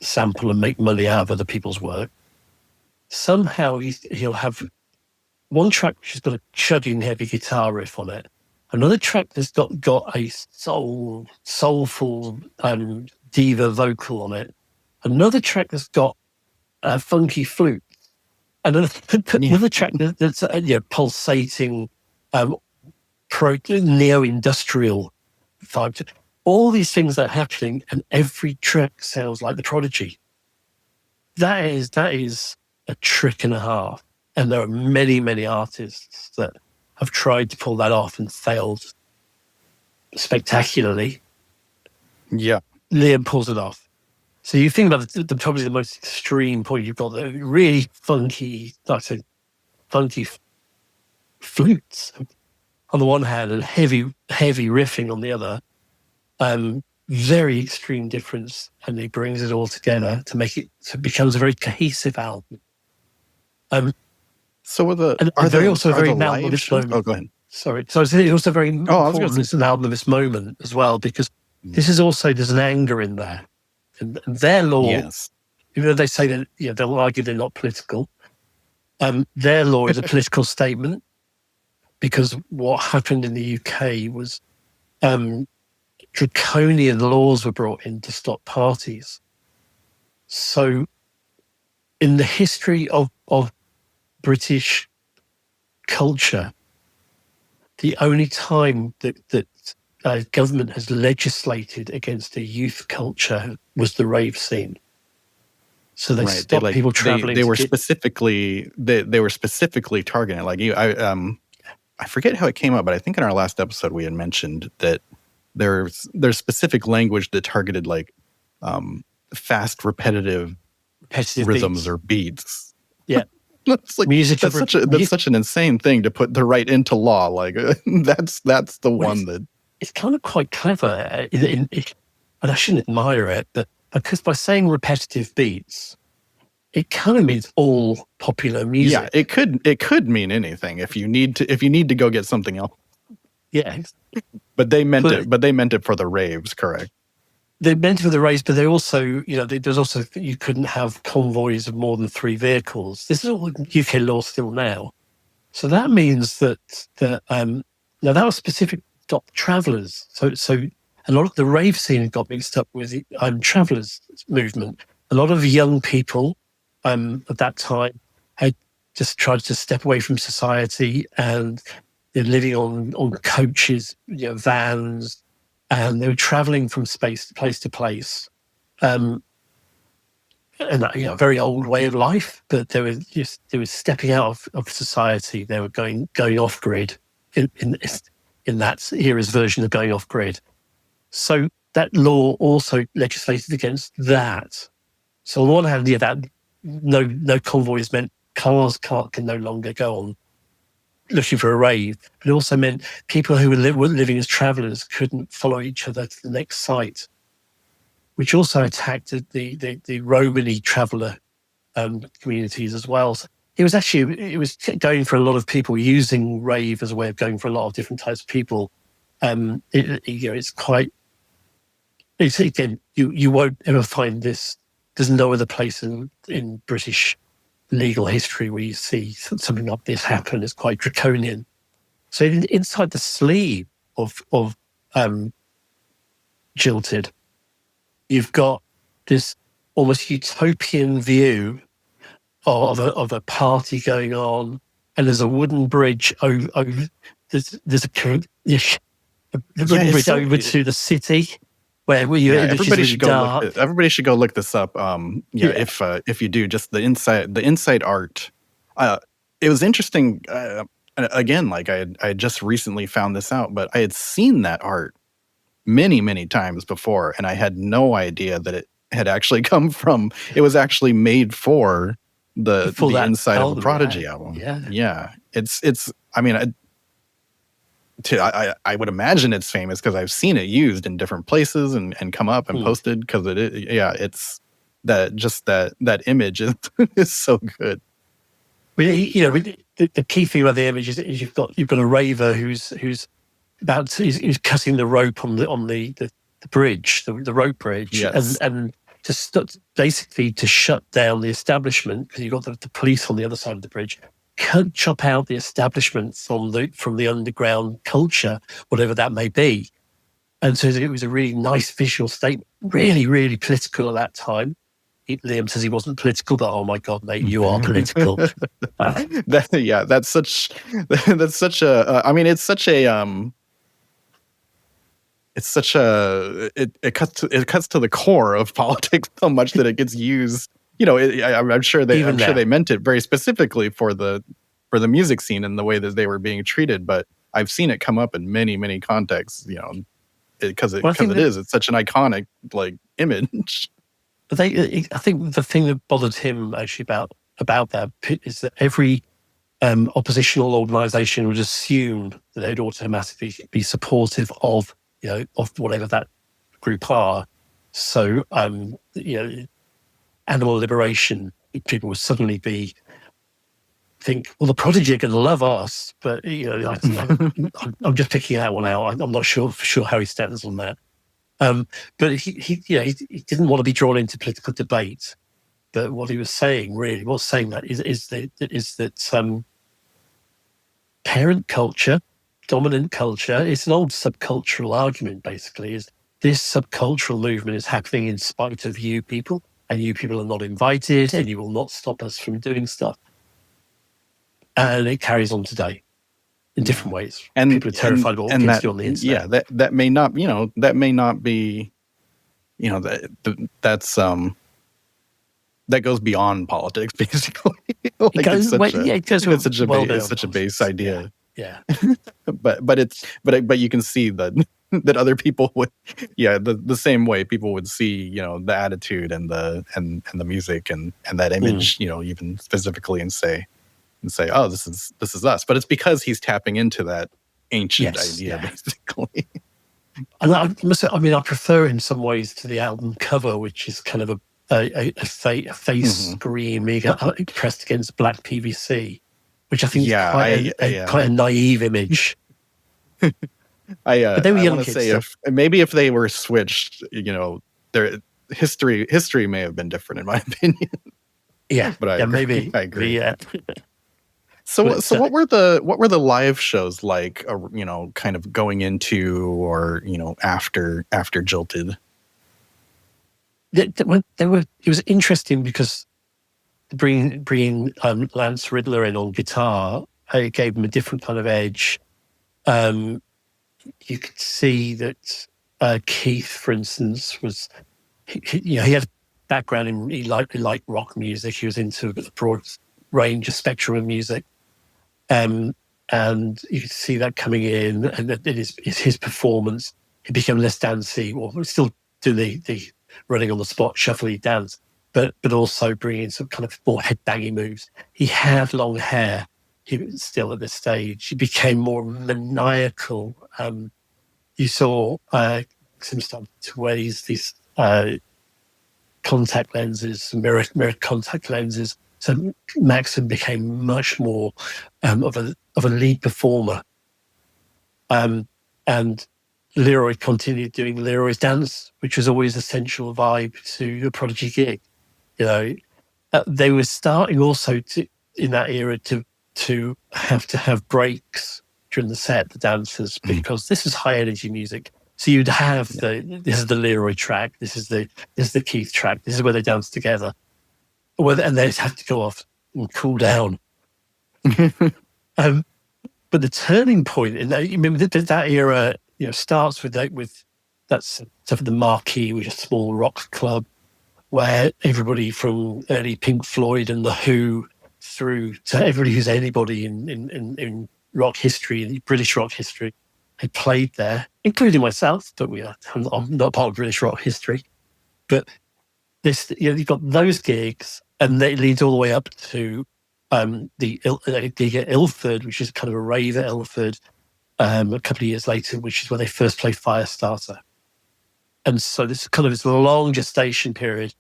sample and make money out of other people's work. Somehow he'll have one track which has got a chugging heavy guitar riff on it, another track that's got a soulful diva vocal on it, another track that's got a funky flute, and another track that's pulsating neo-industrial vibe. All these things that are happening, and every track sounds like the Prodigy. That is a trick and a half. And there are many, many artists that have tried to pull that off and failed spectacularly. Yeah. Liam pulls it off. So you think about probably the most extreme point. You've got the really funky, funky flutes on the one hand and heavy riffing on the other. Very extreme difference, and he brings it all together to make it so it becomes a very cohesive album. So are the album of this moment. Oh, go ahead. Sorry. So it's also very important. It's an album of this moment as well, because there's an anger in there, and their law. Yes. Even though they say that they'll argue they're not political, their law is a political statement, because what happened in the UK was draconian laws were brought in to stop parties. So in the history of British culture, the only time that government has legislated against a youth culture was the rave scene. So they stopped people traveling. They were specifically targeting. Like I forget how it came up, but I think in our last episode we had mentioned that there's specific language that targeted fast, repetitive rhythms beats. Or beats. Yeah. That's such an insane thing to put the right into law. Like that's the one that it's kind of quite clever. And I shouldn't admire it, but because by saying repetitive beats, it kind of means all popular music. Yeah, it could mean anything if you need to go get something else. Yeah. But they meant it for the raves, correct? They meant it for the raves, but they also, there's also, you couldn't have convoys of more than 3 vehicles. This is all UK law still now. So that means that now that was specific to travellers. So a lot of the rave scene got mixed up with the travellers movement. A lot of young people at that time had just tried to step away from society, and they're living on coaches, vans, and they were traveling from place to place. a very old way of life, but they were stepping out of society. They were going off grid in that era's version of going off grid. So that law also legislated against that. So on the one hand, that no convoys meant cars can no longer go on looking for a rave, but it also meant people who were living as travellers couldn't follow each other to the next site, which also attacked the Romany traveller communities as well. So it was going for a lot of people using rave as a way of going for a lot of different types of people. It's again, you won't ever find this. There's no other place in British legal history where you see something like this happen. It's quite draconian. So inside the sleeve of Jilted, you've got this almost utopian view of a party going on, and there's a wooden bridge over. There's a wooden bridge over to the city. Where everybody should go everybody should go look this up. If you do, just the inside art. It was interesting. Again, like I had just recently found this out, but I had seen that art many times before, and I had no idea that it had actually come from. It was actually made for the inside of the Prodigy album. Yeah. It's. I mean, I would imagine it's famous because I've seen it used in different places and come up and posted because it's that image is so good. The key thing about the image is you've got a raver who's cutting the rope on the bridge, the rope bridge, yes. and basically to shut down the establishment because you've got the police on the other side of the bridge. Chop out the establishment from the underground culture, whatever that may be. And so it was a really nice visual statement, really political at that time. Liam says he wasn't political, but oh my God, mate, you are political. That's such a. I mean, it cuts to the core of politics so much that it gets used. I'm sure they meant it very specifically for the music scene and the way that they were being treated. But I've seen it come up in many contexts. Because it's such an iconic image. But I think the thing that bothered him actually about that is that every oppositional organisation would assume that they'd automatically be supportive of whatever that group are. So animal liberation, people would suddenly think, well, the Prodigy are going to love us, but I'm just picking that one out. I'm not sure for sure how he stands on that. But he didn't want to be drawn into political debate. But what he was saying is that parent culture, dominant culture, it's an old subcultural argument. Basically, is this subcultural movement is happening in spite of you people. And you people are not invited, and you will not stop us from doing stuff. And it carries on today in different ways. And people are terrified about what kids do on the internet. Yeah, that may not, that may not be, that's that goes beyond politics, basically. It's such a base idea. Yeah. but you can see that other people would, the same way people would see, the attitude and the music and that image, even specifically and say, oh, this is us. But it's because he's tapping into that ancient idea, basically. And I prefer in some ways to the album cover, which is kind of a face screaming pressed against black PVC, which I think is quite a naive image. But they were young kids. Say if they were switched, their history may have been different, in my opinion. Yeah, but maybe I agree. Yeah. So what were the live shows like? Kind of going into or after Jilted. It was interesting because bringing Lance Riddler in on guitar, it gave him a different kind of edge. You could see that Keith, for instance, he had background in he liked rock music. He was into a broad range of spectrum of music, and you could see that coming in, and that it is his performance. He became less dancey, or still do the running on the spot, shuffly dance, but also bringing some kind of more head banging moves. He had long hair. He was still at this stage. He became more maniacal. You saw him start to wear these contact lenses, mirror contact lenses. So Maxim became much more of a lead performer, and Leroy continued doing Leroy's dance, which was always essential vibe to a Prodigy gig. They were starting also in that era to have breaks during the set, the dancers, because this is high energy music. So you'd have this is the Leroy track, this is the Keith track, this is where they dance together, and they'd have to go off and cool down. But the turning point in that era, starts with that stuff at the Marquee, which is a small rock club, where everybody from early Pink Floyd and The Who through to everybody who's anybody in rock history, in British rock history, had played there, including myself, but I'm not part of British rock history. But this, you've got those gigs, and it leads all the way up to the gig at Ilford, which is kind of a rave at Ilford, a couple of years later, which is where they first played Firestarter. And so this is kind of this long gestation period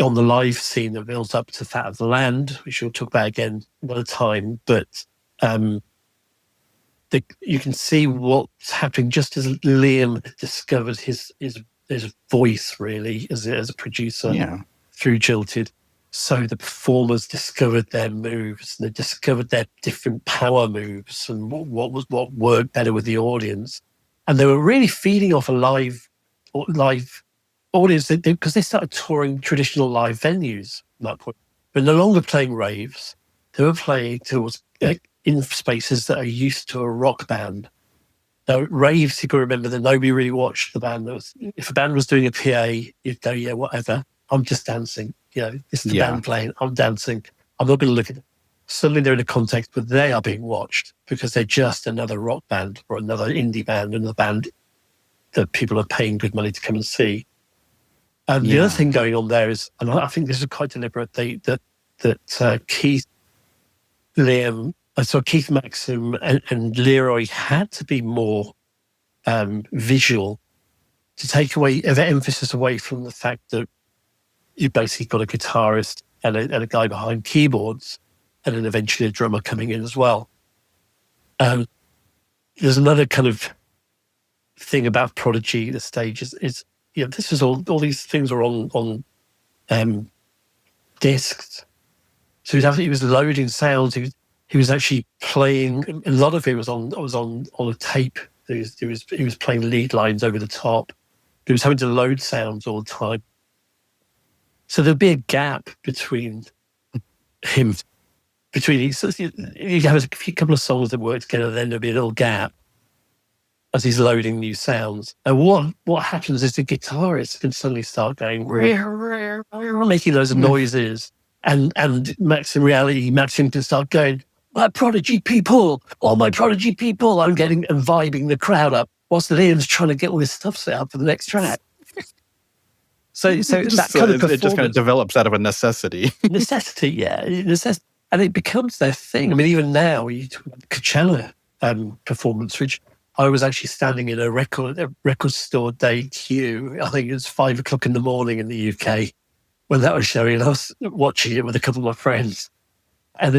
on the live scene that builds up to Fat of the Land, which we'll talk about again another time. But you can see what's happening just as Liam discovered his voice, really, as a producer through Jilted. So the performers discovered their moves, and they discovered their different power moves and what worked better with the audience. And they were really feeding off a live audience because they started touring traditional live venues at that point. But no longer playing raves. They were playing in spaces that are used to a rock band. Now, raves, you can remember that nobody really watched the band. If a band was doing a PA, you'd go, yeah, whatever. I'm just dancing. This is the band playing. I'm dancing. I'm not going to look at it. Suddenly they're in a context where they are being watched because they're just another rock band or another indie band, another band that people are paying good money to come and see. And the other thing going on there is, and I think this is quite deliberate, that Keith, Liam, Keith Maxim and Leroy had to be more visual to take away the emphasis away from the fact that you basically got a guitarist and a guy behind keyboards, and then eventually a drummer coming in as well. There's another kind of thing about Prodigy. The stage is this is all these things are on discs. So he was loading sounds. He was actually playing. A lot of it was on a tape. He was playing lead lines over the top. He was having to load sounds all the time. So there'd be a gap between him. You have a couple of songs that work together, then there'll be a little gap as he's loading new sounds. And what happens is the guitarist can suddenly start going, making those noises. And Maxim can start going, my Prodigy people, all my Prodigy people. I'm getting and vibing the crowd up whilst Liam's trying to get all this stuff set up for the next track. So it just kind of develops out of a necessity. Necessity. And it becomes their thing. I mean, even now, you talk about the Coachella performance, which I was actually standing in a record store day queue. I think it was 5 o'clock in the morning in the UK when that was showing, and I was watching it with a couple of my friends. And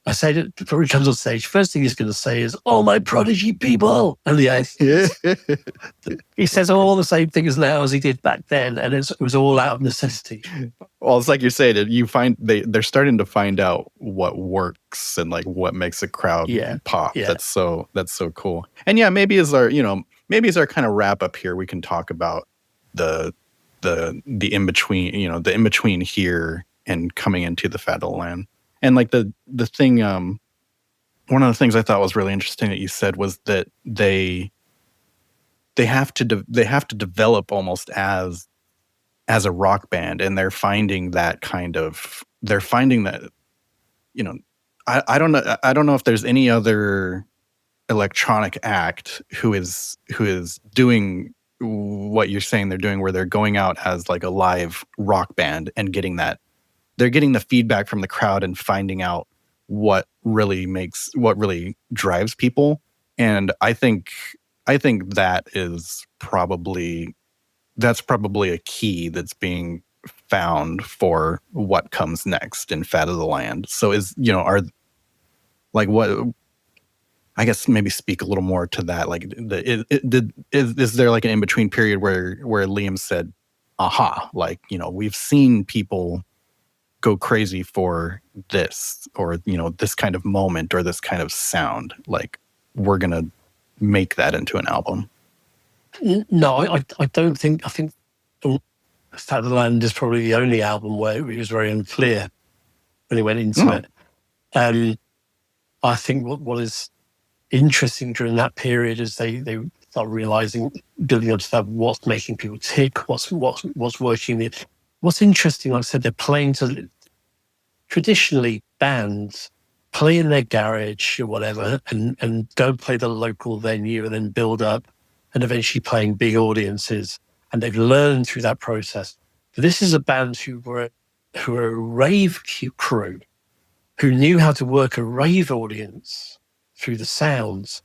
I said it before he comes on stage. First thing he's going to say is, "Oh, my Prodigy people!" And he says all the same things now as he did back then, and it was all out of necessity. Well, it's like you say that you find they're starting to find out what works and like what makes a crowd pop. Yeah. That's so cool. And maybe as our kind of wrap up here, we can talk about the in between, the in between here and coming into the Fat of the Land. And like the thing, one of the things I thought was really interesting that you said was that they have to develop almost as as a rock band, and they're finding that, you know, I don't know if there's any other electronic act who is doing what you're saying they're doing, where they're going out as like a live rock band and they're getting the feedback from the crowd and finding out what really drives people. And I think that's probably a key that's being found for what comes next in Fat of the Land. So I guess maybe speak a little more to that. Like, is there like an in between period where Liam said, "Aha!" Like, we've seen people go crazy for this, or this kind of moment or this kind of sound. Like, we're gonna make that into an album. No, I don't think. I think Fat of the Land is probably the only album where it was very unclear when he went into it. I think what is interesting during that period is they start realizing, building up to that, what's making people tick, what's working. What's interesting, like I said, they're playing to traditionally bands play in their garage or whatever, and don't play the local venue and then build up and eventually playing big audiences. And they've learned through that process. But this is a band who were a rave crew, who knew how to work a rave audience through the sounds,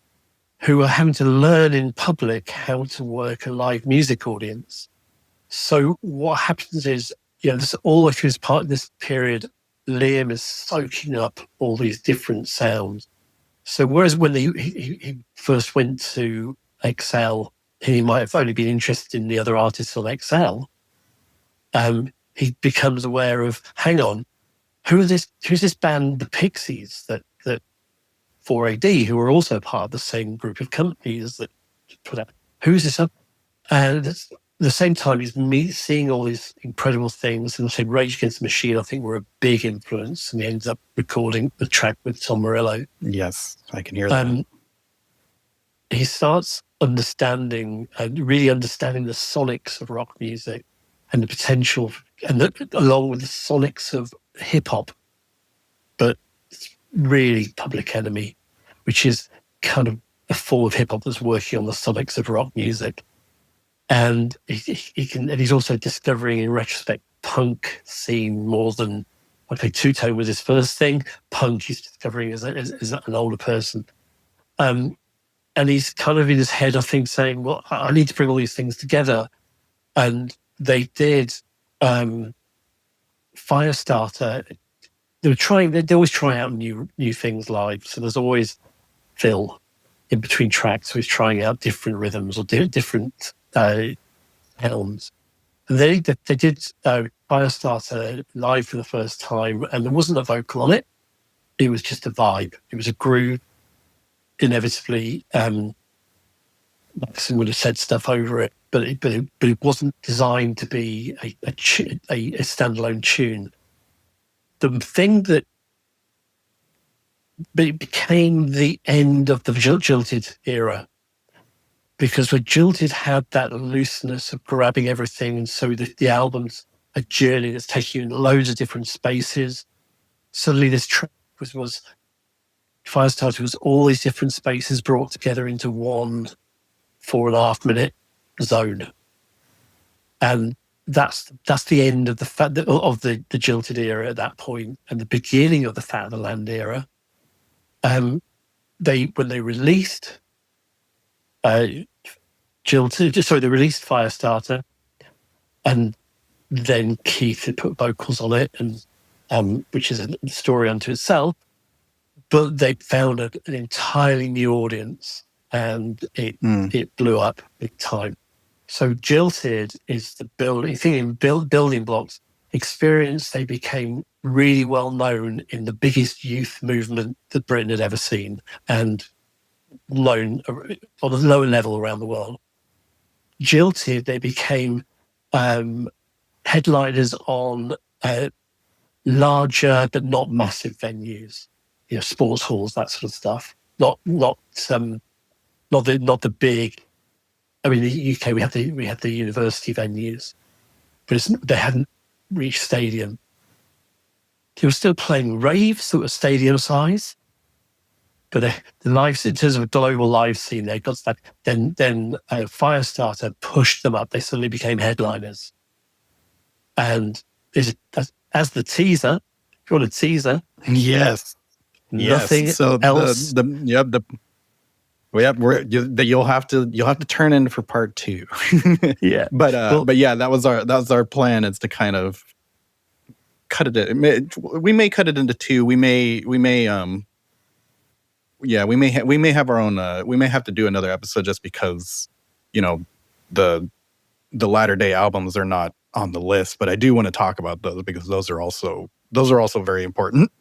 who are having to learn in public how to work a live music audience. So what happens is, this all through this period, Liam is soaking up all these different sounds. So whereas when he first went to Excel, he might have only been interested in the other artists on Excel, he becomes aware of, hang on, who's this band, the Pixies, that 4AD, who are also part of the same group of companies that put out. Who's this up? And at the same time, he's seeing all these incredible things. And say Rage Against the Machine, I think, were a big influence. And he ends up recording the track with Tom Morello. Yes, I can hear that. He starts understanding the sonics of rock music and the potential, along with the sonics of hip hop, but really Public Enemy, which is kind of a form of hip hop that's working on the sonics of rock music. And he's also discovering, in retrospect, punk scene more than, two-tone was his first thing. Punk he's discovering as an older person. And he's kind of in his head, I think, saying, well, I need to bring all these things together. And they did Firestarter. They always try out new things live. So there's always Phil in between tracks who is trying out different rhythms or different sounds. And they did Firestarter live for the first time, and there wasn't a vocal on it. It was just a vibe. It was a groove. Inevitably, Maxon would have said stuff over it, but it wasn't designed to be a standalone tune. The thing that it became the end of the Jilted era, because when Jilted had that looseness of grabbing everything, and so the album's a journey that's taking you in loads of different spaces. Suddenly this track was Firestarter was all these different spaces brought together into one 4.5 minute zone. And that's the end of the Jilted era at that point, and the beginning of the Fat of the Land era. When they released they released Firestarter, and then Keith had put vocals on it, and which is a story unto itself. But they found an entirely new audience, and it blew up big time. So Jilted is the building blocks. Experience, they became really well known in the biggest youth movement that Britain had ever seen, and known on a lower level around the world. Jilted, they became headliners on larger but not massive venues, sports halls, that sort of stuff. Not the big. I mean, in the UK we had the university venues, but they hadn't reached stadium. They were still playing raves that were stadium size, but the live, in terms of a global live scene, they got that. Then Firestarter pushed them up. They suddenly became headliners. And as the teaser, if you want a teaser, yes, nothing so else. You'll have to turn in for part 2. Yeah, but yeah, that was our plan, is to kind of cut it. We may cut it into 2. We may have our own. We may have to do another episode just because, the latter day albums are not on the list, but I do want to talk about those because those are also very important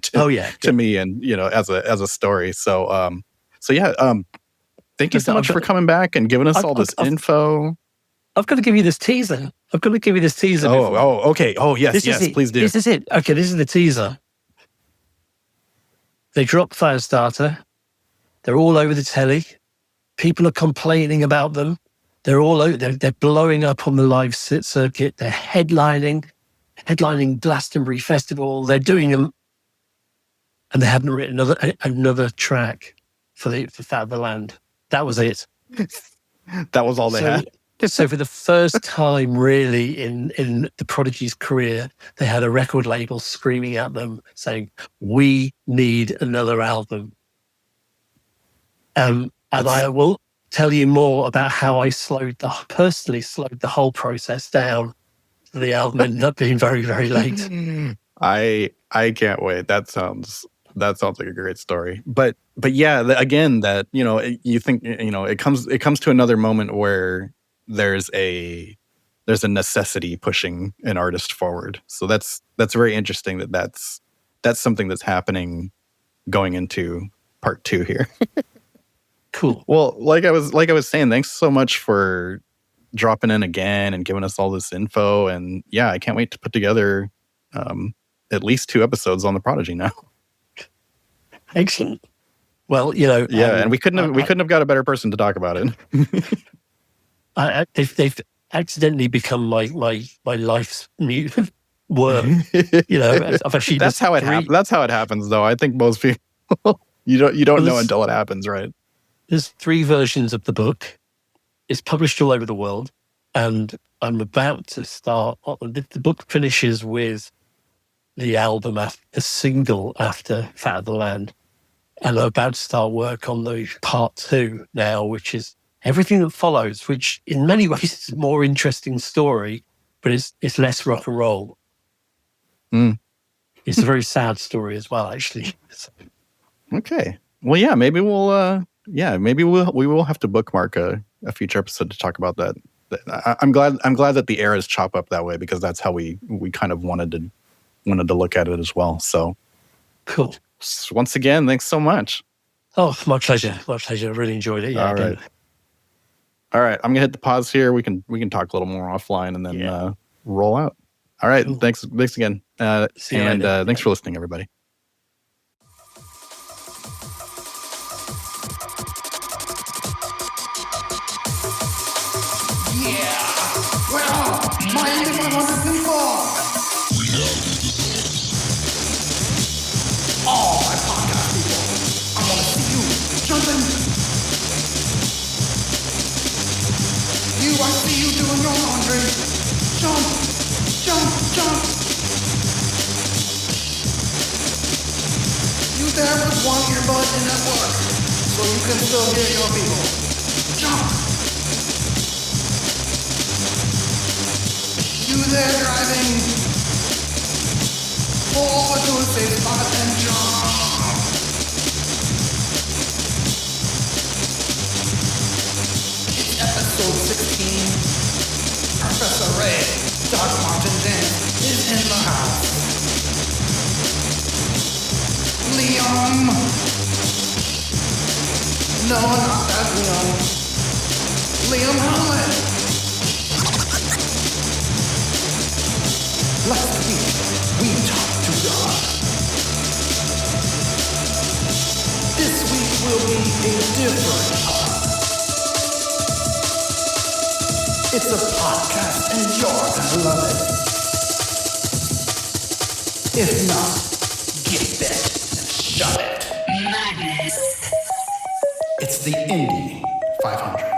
to me, and as a story. So thank you so much for coming back and giving us all this info. I've got to give you this teaser. Okay. Oh, yes, please do. This is it. Okay, this is the teaser. They dropped Firestarter. They're all over the telly. People are complaining about them. They're all over. They're blowing up on the live circuit. They're headlining Glastonbury Festival. They're doing them, and they hadn't written another track for Fat of the Land. That was it. That was all they had. So for the first time, really, in the Prodigy's career, they had a record label screaming at them, saying, "We need another album." And I will tell you more about how I personally slowed the whole process down. The album ended up being very, very late. I can't wait. That sounds like a great story. But yeah, again, that you think it comes to another moment where there's a necessity pushing an artist forward. So that's very interesting. That's something that's happening going into part 2 here. Cool. Well, like I was saying, thanks so much for dropping in again and giving us all this info. And yeah, I can't wait to put together at least 2 episodes on the Prodigy now. Excellent. Well, and we couldn't have got a better person to talk about it. They've accidentally become my life's work. I've actually that's how it happens. That's how it happens, though. I think most people you don't know until it happens, right? There's 3 versions of the book. It's published all over the world, and I'm about to start. The book finishes with the album, a single after Fat of the Land, and I'm about to start work on the part 2 now, which is everything that follows, which in many ways is a more interesting story, but it's less rock and roll. It's a very sad story as well, actually. Okay. Well, yeah, maybe we will have to bookmark a future episode to talk about that. I'm glad that the eras chop up that way, because that's how we kind of wanted to look at it as well. So cool. Once again, thanks so much. Oh, my pleasure. My pleasure. I really enjoyed it. Yeah. All right. I'm gonna hit the pause here. We can talk a little more offline and then roll out. All right. Cool. Thanks again. See you later. Thanks for listening, everybody. All my podcast people, I want to see you jumping. I see you doing your laundry. Jump, jump, jump. You there with one earbud in at work, so you can still hear your people. Jump. You there driving. Pull over to a safe spot and jump. It's episode 16. Professor Ray, Doc Martin Dent is in the house. Liam. No, not that Liam. Liam Howlett. Last week, we talked to God. This week will be a different us. It's a podcast and you're gonna love it. If not, get bent and shut it. Madness. It's the Indy 500.